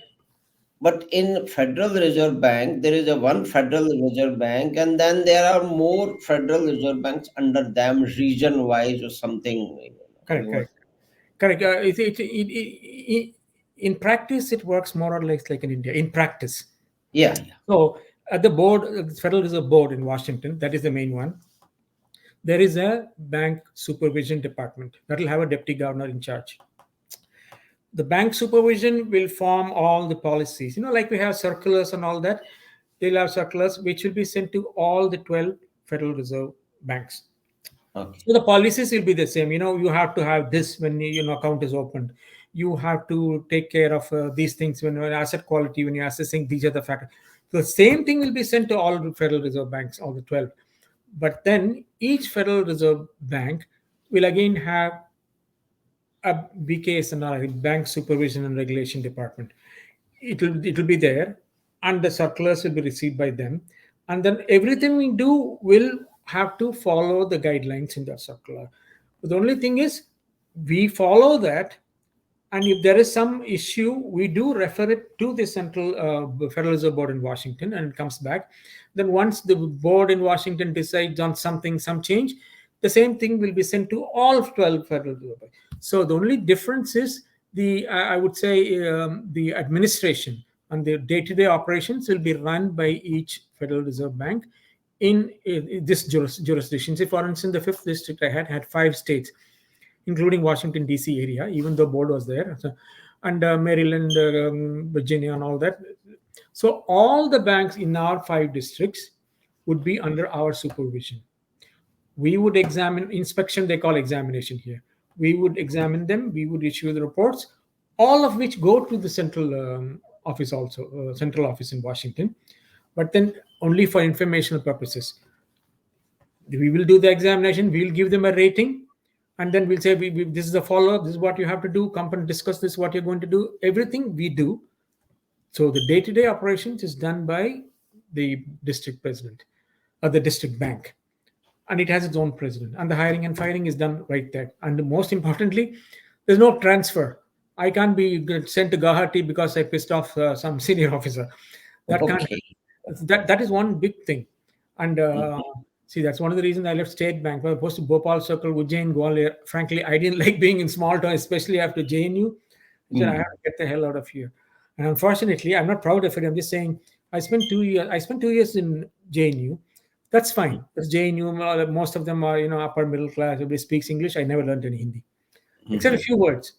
But in Federal Reserve Bank, there is a one Federal Reserve Bank, and then there are more Federal Reserve Banks under them, region-wise or something. Correct. Correct. Correct. In practice, it works more or less like in India. In practice, Yeah, yeah. so at the board, Federal Reserve Board in Washington, that is the main one. There is a bank supervision department that will have a deputy governor in charge. The bank supervision will form all the policies. Like we have circulars and all that. They'll have circulars which will be sent to all the 12 Federal Reserve banks. Okay. So the policies will be the same. You have to have this when account is opened. You have to take care of these things when asset quality, when you're assessing. These are the factors. The same thing will be sent to all the Federal Reserve banks, all the 12. But then each Federal Reserve Bank will again have a BKSNR, Bank Supervision and Regulation Department. It'll be there, and the circulars will be received by them, and then everything we do will have to follow the guidelines in that circular. The only thing is, we follow that, and if there is some issue, we do refer it to the Central Federal Reserve Board in Washington, and it comes back. Then once the board in Washington decides on something, some change, the same thing will be sent to all 12 Federal Reserve Banks. So the only difference is the I would say the administration and the day-to-day operations will be run by each Federal Reserve Bank in this jurisdiction. Say, for instance, the fifth district I had 5 states, including Washington D.C. area, even though board was there, and Maryland, Virginia, and all that. So all the banks in our 5 districts would be under our supervision. We would examine inspection, they call examination here. We would examine them, we would issue the reports, all of which go to the central office also, central office in Washington, but then only for informational purposes. We will do the examination, we'll give them a rating, and then we'll say, this is the follow-up, this is what you have to do, come and discuss this, what you're going to do, everything we do. So the day-to-day operations is done by the district president or the district bank, and it has its own president, and the hiring and firing is done right there. And most importantly, there's no transfer. I can't be sent to Guwahati because I pissed off some senior officer. That can't. Okay. That is one big thing. And see, that's one of the reasons I left State Bank. When I was opposed to Bhopal Circle, Ujjain, Gwalior. Frankly, I didn't like being in small town, especially after JNU. I said, I have to get the hell out of here. And unfortunately, I'm not proud of it. I'm just saying, I spent 2 years. I spent 2 years in JNU. That's fine. That's JNU. Most of them are, upper middle class. Everybody speaks English. I never learned any Hindi, except a few words.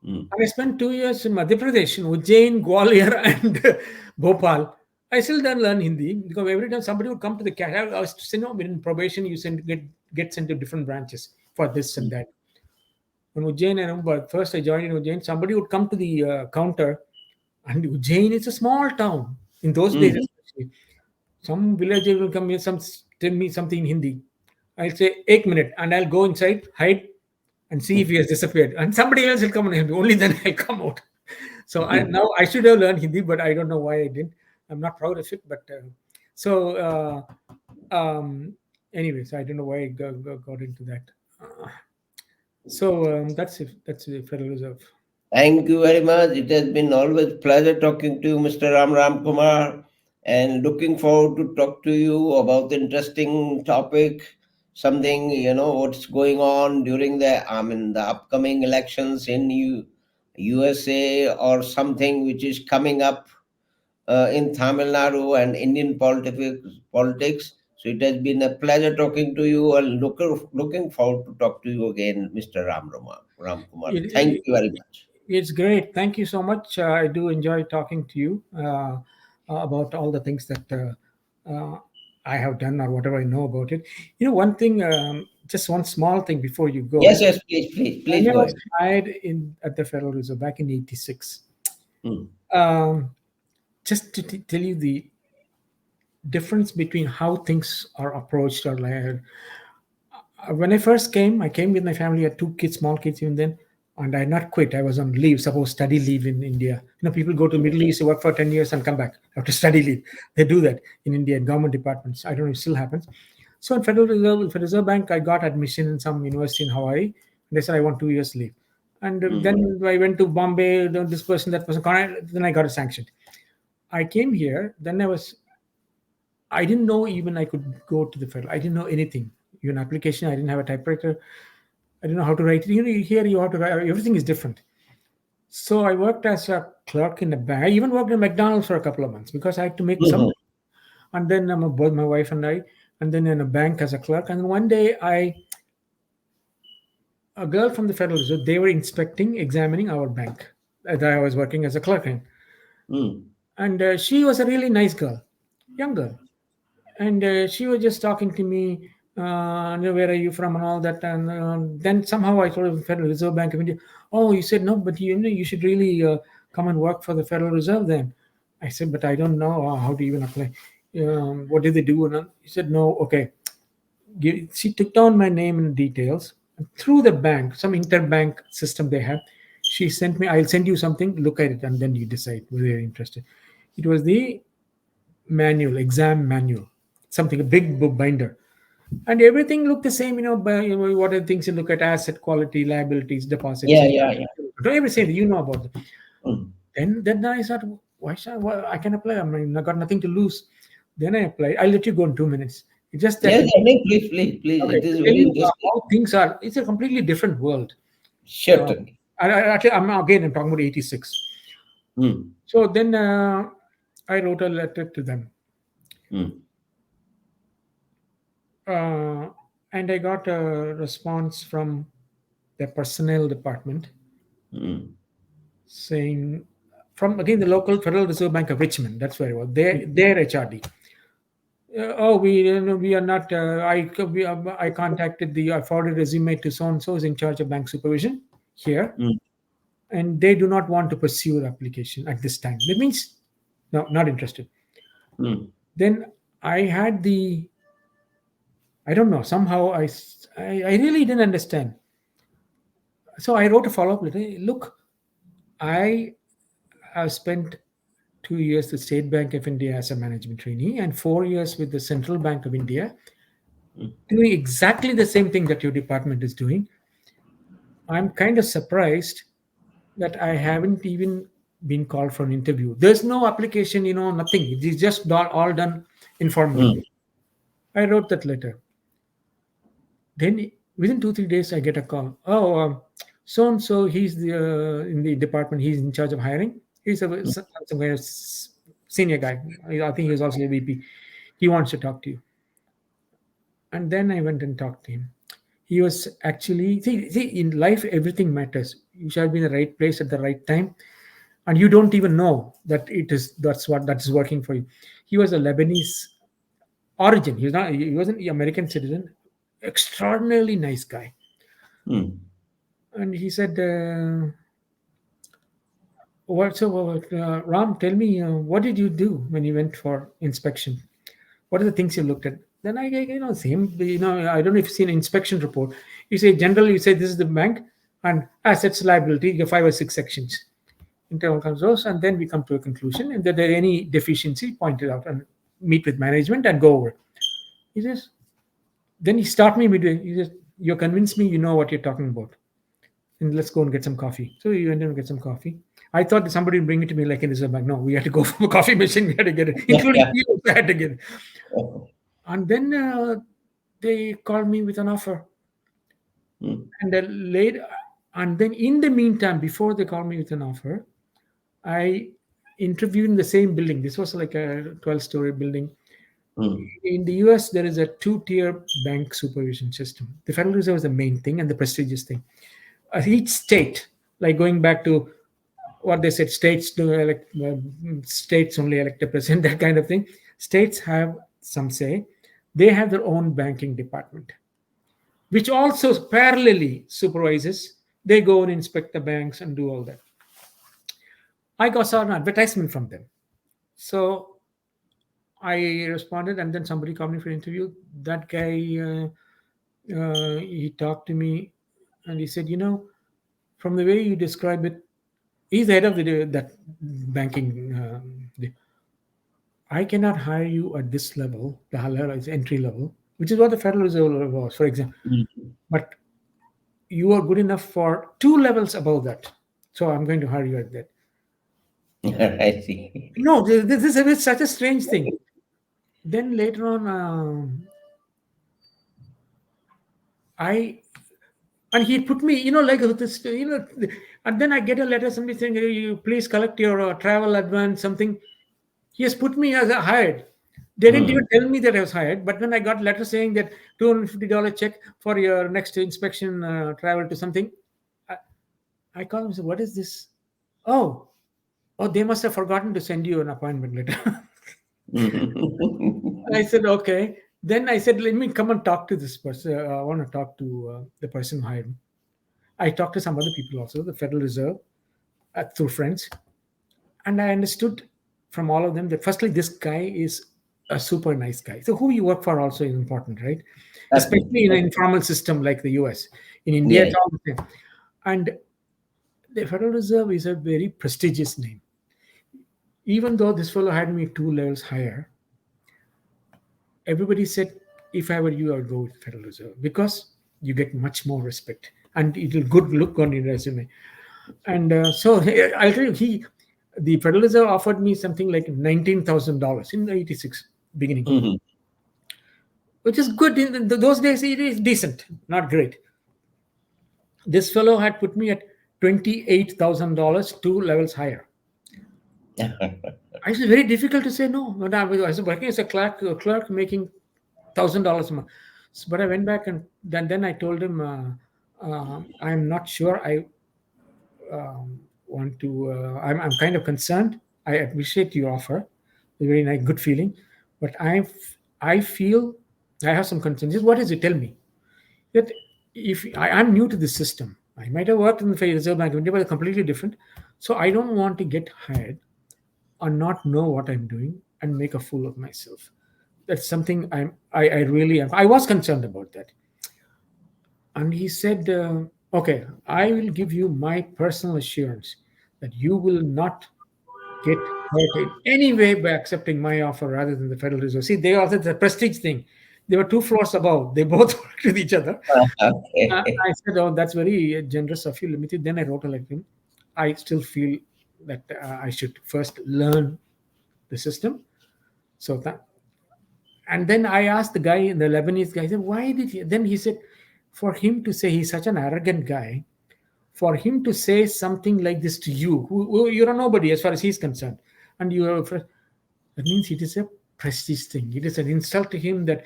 And I spent 2 years in Madhya Pradesh, Ujjain, Gwalior, and Bhopal. I still didn't learn Hindi because every time somebody would come to the cash, I was in probation. You get sent to different branches for this and that. When Ujjain, I remember first I joined in Ujjain, somebody would come to the counter, and Ujjain is a small town in those days, especially. Some villager will come here, tell me something in Hindi. I'll say, 1 minute, and I'll go inside, hide, and see if he has disappeared. And somebody else will come and help me. Only then I'll come out. So now I should have learned Hindi, but I don't know why I didn't. I'm not proud of it. But anyways, I don't know why I got into that. That's it. That's the Federal Reserve. Thank you very much. It has been always pleasure talking to you, Mr. Ram Ramkumar, and looking forward to talk to you about the interesting topic, something, what's going on during the upcoming elections in USA, or something which is coming up in Tamil Nadu and Indian politics. So it has been a pleasure talking to you, and looking forward to talk to you again, Mr. Ramkumar. Thank you very much. It's great. Thank you so much. I do enjoy talking to you about all the things that I have done or whatever I know about it. One thing, just one small thing before you go. Yes, please When I go was ahead. hired at the Federal Reserve back in '86, just to tell you the difference between how things are approached or layered. When I first came, I came with my family. I had 2 kids, small kids even then, and I had not quit. I was on leave, suppose study leave in India. People go to Middle East, work for 10 years and come back after study leave. They do that in India in government departments. I don't know if it still happens. So in Federal Reserve Bank, I got admission in some university in Hawaii. And they said I want 2 years leave. And then I went to Bombay, this person, that person. Then I got it sanctioned. I came here. Then I didn't know even I could go to the Federal. I didn't know anything. Even application, I didn't have a typewriter. I didn't know how to write it. Here you have to write. Everything is different. So I worked as a clerk in a bank. I even worked at McDonald's for a couple of months because I had to make some. And then both my wife and I, and then in a bank as a clerk. And then one day a girl from the Federal Reserve, they were examining our bank that I was working as a clerk in. And she was a really nice girl, young girl. And she was just talking to me, where are you from and all that. And then somehow I told the Federal Reserve Bank of India, oh, you said, no, but you should really come and work for the Federal Reserve then. I said, but I don't know how to even apply. What did they do? And he said, no, okay. she took down my name and details through the bank, some interbank system they have. She sent me, I'll send you something, look at it, and then you decide whether you're interested. It was the manual, exam manual, something, a big book binder. And everything looked the same, what are the things you look at: asset quality, liabilities, deposits, Yeah, and yeah, yeah. everything you know about it. Mm. Then I thought, why should I can apply? I mean, I got nothing to lose. Then I applied. I'll let you go in 2 minutes. It's just that, Yeah, yeah, no, please, please, please. okay, It is to tell very you interesting. how things are, it's a completely different world. Uh, Certainly. actually, I'm talking about 86. Mm. So then I wrote a letter to them. Mm. Uh, and I got a response from the personnel department Mm. saying, from again the local Federal Reserve Bank of Richmond. That's where it was. Their HRD. Oh, we are not. I contacted I forwarded resume to so and so, is in charge of bank supervision here, Mm. and they do not want to pursue your application at this time. That means no, not interested. Mm. Then I had the, I don't know, somehow I really didn't understand. So I wrote a follow up letter. Look, I have spent 2 years with State Bank of India as a management trainee and 4 years with the Central Bank of India, Mm. doing exactly the same thing that your department is doing. I'm kind of surprised that I haven't even been called for an interview. There's no application, nothing. It's just all done informally. Mm. I wrote that letter. Then within 2 3 days, I get a call. Oh, so and so, he's the in the department. He's in charge of hiring. He's some kind of senior guy. I think he's also a VP. He wants to talk to you. And then I went and talked to him. He was actually, see, in life everything matters. You shall be in the right place at the right time, and you don't even know that that's working for you. He was a Lebanese origin. He wasn't an American citizen. Extraordinarily nice guy. Mm. And he said, Ram, tell me, what did you do when you went for inspection? What are the things you looked at? Then same, I don't know if you've seen an inspection report. You say, generally, you say this is the bank and assets, liability, you have 5 or 6 sections. Internal controls, and then we come to a conclusion. And if there any deficiency, point it out and meet with management and go over. He says, then he stopped me midway. He says, you convinced me you know what you're talking about. And let's go and get some coffee. So we went and get some coffee. I thought somebody would bring it to me like in Reserve Bank. No, we had to go from a coffee machine. We had to get it, Yeah, including yeah. you also had to get it. Oh. And then they called me with an offer. Mm. And then later, and then in the meantime, before they called me with an offer, I interviewed in the same building. This was like a 12-story building. Mm. In the US, there is a two-tier bank supervision system. The Federal Reserve is the main thing and the prestigious thing. Each state, like going back to what they said, states do elect, states only elect a president, that kind of thing. States have, some say, they have their own banking department, which also parallelly supervises. They go and inspect the banks and do all that. I got saw an advertisement from them. So I responded, and then somebody called me for an interview. That guy, he talked to me, and he said, from the way you describe it, he's the head of that banking. I cannot hire you at this level, the high level is entry level, which is what the Federal Reserve was, for example. Mm. But you are good enough for 2 levels above that. So I'm going to hire you at that. I see. No, this is such a strange thing. Then later on, I and he put me, like this, and then I get a letter, somebody saying, "Hey, you please collect your travel advance, something." He has put me as a hired. They didn't Mm. even tell me that I was hired, but then I got letter saying that $250 check for your next inspection, travel to something. I, I called him and said, "What is this?" Oh, oh, they must have forgotten to send you an appointment letter. I said, okay. Then I said, let me come and talk to this person. I want to talk to the person who hired me. I talked to some other people also, the Federal Reserve, through friends. And I understood from all of them that firstly, this guy is a super nice guy. So who you work for also is important, right? Definitely, Especially in an definitely. informal system like the US. In India, Yeah. it's all the same. And the Federal Reserve is a very prestigious name. Even though this fellow had me 2 levels higher, everybody said, if I were you, I would go with Federal Reserve because you get much more respect and it will good look on your resume. And so I'll tell you, the Federal Reserve offered me something like $19,000 in '86 beginning, Mhm. which is good. In those days, it is decent, not great. This fellow had put me at $28,000, 2 levels higher. It's very difficult to say no. When I was working as a clerk making $1,000 a month. But I went back and then I told him, I'm not sure I want to. I'm kind of concerned. I appreciate your offer, a very nice, good feeling, but I feel I have some concerns. What is it? Tell me that if I'm new to this system, I might have worked in the Federal Reserve Bank of India, but it's completely different. So I don't want to get hired or not know what I'm doing and make a fool of myself. That's something I really am. I was concerned about that. And he said, okay, I will give you my personal assurance that you will not get hurt in any way by accepting my offer rather than the Federal Reserve. See, they also, it's a prestige thing. They were 2 floors above. They both worked with each other. Okay. I said, oh, that's very generous of you. Let me think. Then I wrote a letter. I still feel that I should first learn the system. So that, and then I asked the guy, the Lebanese guy, I said, why did he? Then he said, for him to say he's such an arrogant guy, for him to say something like this to you, who you're a nobody as far as he's concerned, and you are, that means it is a prestige thing. It is an insult to him that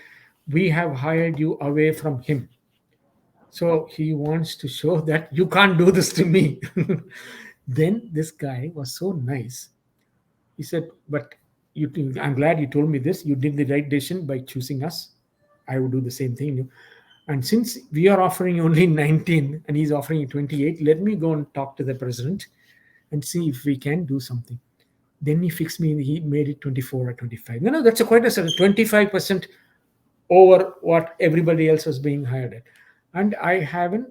we have hired you away from him. So he wants to show that you can't do this to me. Then this guy was so nice. He said, but I'm glad you told me this. You did the right decision by choosing us. I would do the same thing. And since we are offering only 19 and he's offering 28, let me go and talk to the president and see if we can do something. Then he fixed me, he made it 24 or 25. No, that's quite a certain 25% over what everybody else was being hired at. And I haven't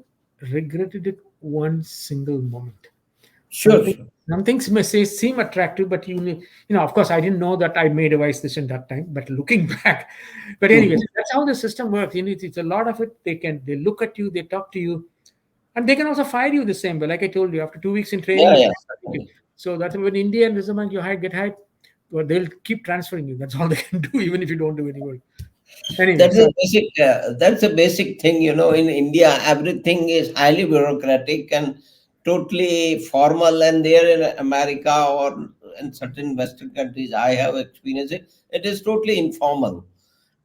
regretted it one single moment. Sure, Something sure. some things may say seem attractive, but of course, I didn't know that I made a wise decision that time. But looking back, but anyways, Mhm. that's how the system works. It's a lot of it. They look at you, they talk to you, and they can also fire you the same way. Like I told you, after 2 weeks in training, Yeah, you yeah, can certainly. so that's when India and Reserve Bank you get hired, well, they'll keep transferring you. That's all they can do, even if you don't do any work. Anyway, That's a so basic. That's a basic thing. In India, everything is highly bureaucratic and totally formal. And there in America or in certain Western countries, I have experienced it. It is totally informal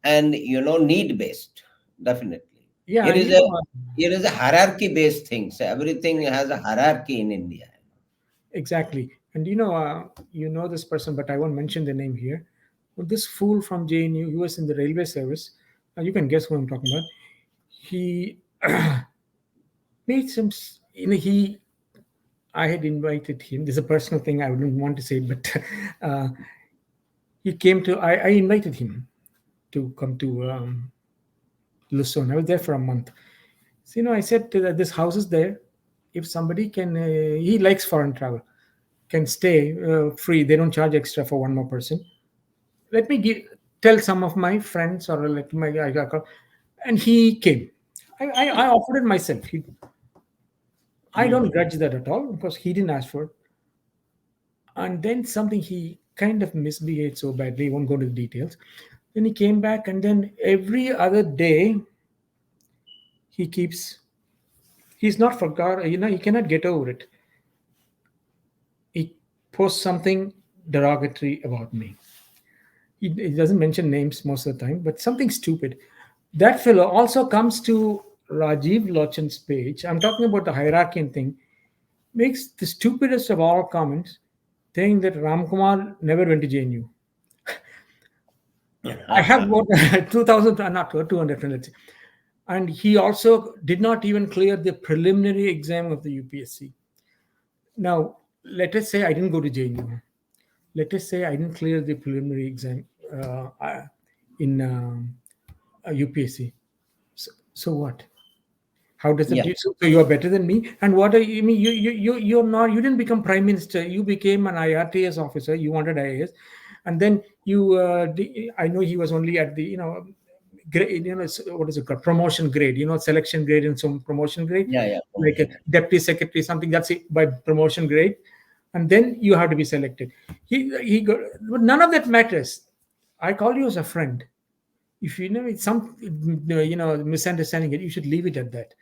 and need based. Definitely, yeah, here and is a here is a hierarchy based thing. So everything has a hierarchy in India. exactly. And you know this person, but I won't mention the name here. Well, this fool from JNU, he was in the railway service. You can guess who I'm talking about. He made some. He. I had invited him. This is a personal thing I wouldn't want to say, but uh, he came to. I invited him to come to Luzon. I was there for a month. So, I said that this house is there. If somebody can, he likes foreign travel, can stay free. They don't charge extra for one more person. Let me tell some of my friends or let my and he came. I offered it myself. I don't Mhm. grudge that at all because he didn't ask for it. And then something he kind of misbehaved so badly. Won't go into the details. Then he came back, and then every other day he keeps. He's not forgot. He cannot get over it. He posts something derogatory about me. He doesn't mention names most of the time, but something stupid. That fellow also comes to Rajiv Lochan's page. I'm talking about the hierarchy and thing. Makes the stupidest of all comments, saying that Ramkumar never went to JNU. I have about 2,000, not 200 friends, let's say. And he also did not even clear the preliminary exam of the UPSC. Now, let us say I didn't go to JNU. Let us say I didn't clear the preliminary exam. in UPSC. So what? How does it Yeah, do? So you are better than me? And what are you I mean? You're not. You didn't become prime minister. You became an IRTS officer. You wanted IAS, and then you. I know he was only at the grade. What is it called? Promotion grade. Selection grade and some promotion grade, yeah, yeah. like a Promotion. deputy secretary something. That's it by promotion grade, and then you have to be selected. He got, but none of that matters. I call you as a friend. If you know it's some misunderstanding it, you should leave it at that.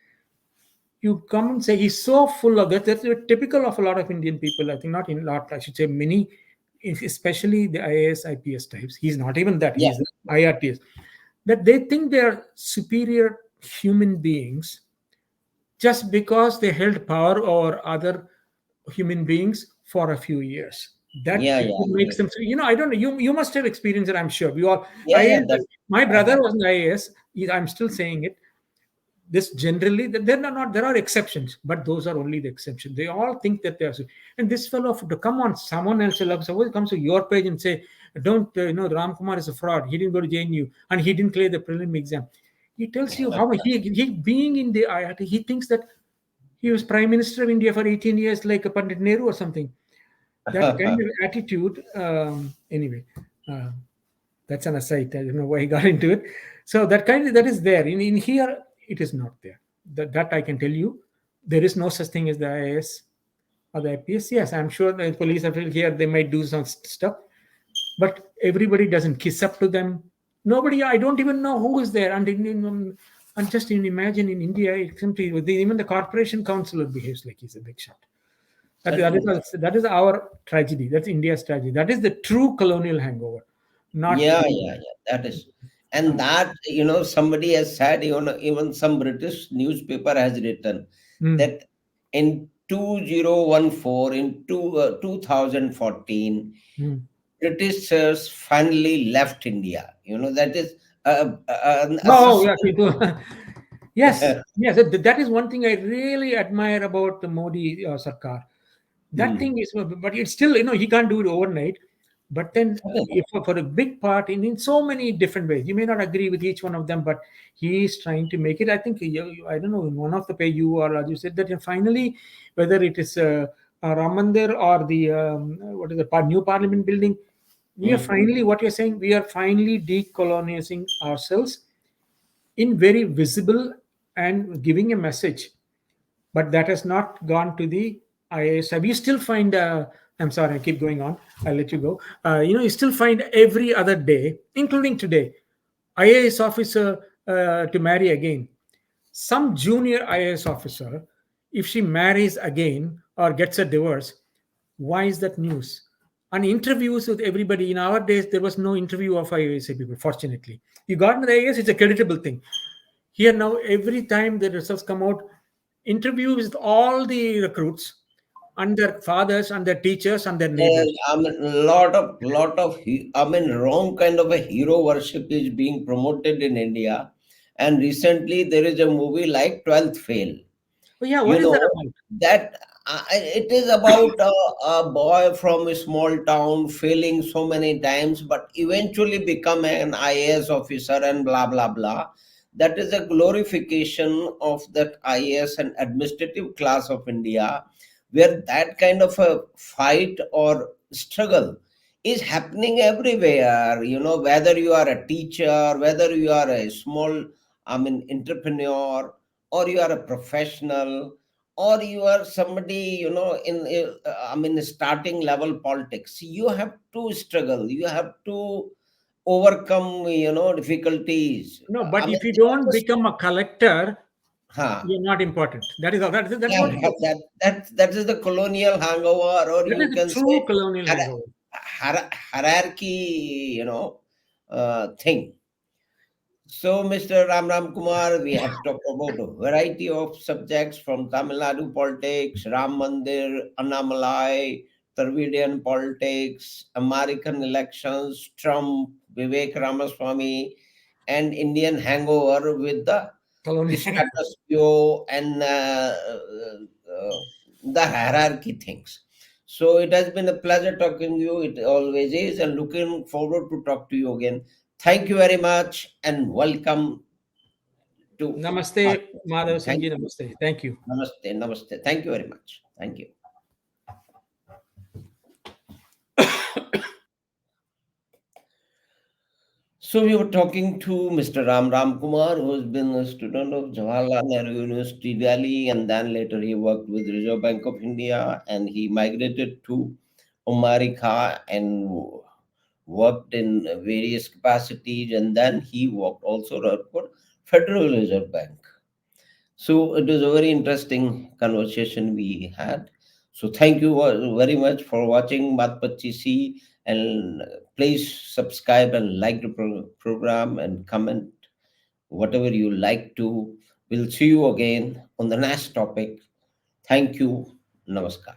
You come and say he's so full of that. That's typical of a lot of Indian people. I think not in lot. I should say many, especially the IAS, IPS types. He's not even that. Yeah, He's the IRTS. That they think they are superior human beings just because they held power over other human beings for a few years. That yeah, yeah. makes them. I don't know. You must have experienced it. I'm sure. We all. Yeah, yeah. IAS. My I brother have. was an IAS. I'm still saying it. This generally, there are exceptions, but those are only the exception. They all think that they are. And this fellow, to come on, someone else will suppose comes to your page and say, don't Ramkumar is a fraud. He didn't go to JNU and he didn't clear the prelim exam. He tells you how he being in the IIT, he thinks that he was prime minister of India for 18 years, like a Pandit Nehru or something. That kind of attitude. Anyway, uh, that's an aside. I don't know why he got into it. So that is there. In here, it is not there. That I can tell you. There is no such thing as the IAS or the IPS. Yes, I'm sure the police official here they might do some stuff, but everybody doesn't kiss up to them. Nobody. I don't even know who is there. And just imagine in India, it simply even the corporation councillor behaves like he's a big shot. Certainly. That is our tragedy. That's India's tragedy. That is the true colonial hangover, not. Yeah, yeah, yeah. That is. And that, somebody has said, even some British newspaper has written Mm, that in 2014, in 2014, mm. Britishers finally left India. That is an Oh, yeah. assessment. Yes, yes. That is one thing I really admire about the Modi Sarkar. That Hmm. thing is, but it's still, he can't do it overnight. But then, if for a big part, in so many different ways, you may not agree with each one of them, but he is trying to make it. I think, I don't know, in one of the pay you or you said that finally, whether it is Ram Mandir or the, what is the new parliament building, we are Hmm. finally, what you're saying, we are finally decolonizing ourselves in very visible and giving a message, but that has not gone to the IAS. You still find, I'm sorry, I keep going on. I'll let you go. You still find every other day, including today, IAS officer to marry again. Some junior IAS officer, if she marries again or gets a divorce, why is that news? And interviews with everybody in our days, there was no interview of IAS people, fortunately. You got into the IAS, it's a creditable thing. Here now, every time the results come out, interview with all the recruits and their fathers and their teachers and their Yeah, neighbors. I mean, wrong kind of a hero worship is being promoted in India. And recently, there is a movie like 12th Fail. Oh yeah, what You is that know, about? that it is about a boy from a small town failing so many times, but eventually become an IAS officer and blah, blah, blah. That is a glorification of that IAS and administrative class of India, where that kind of a fight or struggle is happening everywhere. Whether you are a teacher, whether you are a small, entrepreneur, or you are a professional, or you are somebody in starting level politics, you have to struggle, you have to overcome difficulties. No, but if you They are don't just become a collector, huh. you're not important. That is all. That's Yeah, what it is. that is the colonial hangover, or That you is the can true say colonial hangover. hierarchy, thing. So, Mr. Ram Ramkumar, we have talked about a variety of subjects from Tamil Nadu politics, Ram Mandir, Annamalai, Dravidian politics, American elections, Trump, Vivek Ramaswamy, and Indian hangover with the Colonial. status quo and the hierarchy things. So it has been a pleasure talking to you. It always is, and looking forward to talk to you again. Thank you very much, and welcome to Namaste, our Madhav session. Thank Singhi. you. Namaste. Thank you. Namaste. Namaste. Thank you very much. Thank you. So we were talking to Mr. Ram Ramkumar, who has been a student of Jawaharlal Nehru University, Delhi, and then later he worked with Reserve Bank of India, and he migrated to America and worked in various capacities, and then he worked also for Federal Reserve Bank. So it was a very interesting conversation we had. So thank you very much for watching Matpachisi, and please subscribe and like the program and comment whatever you like to. We'll see you again on the next topic. Thank you. Namaskar.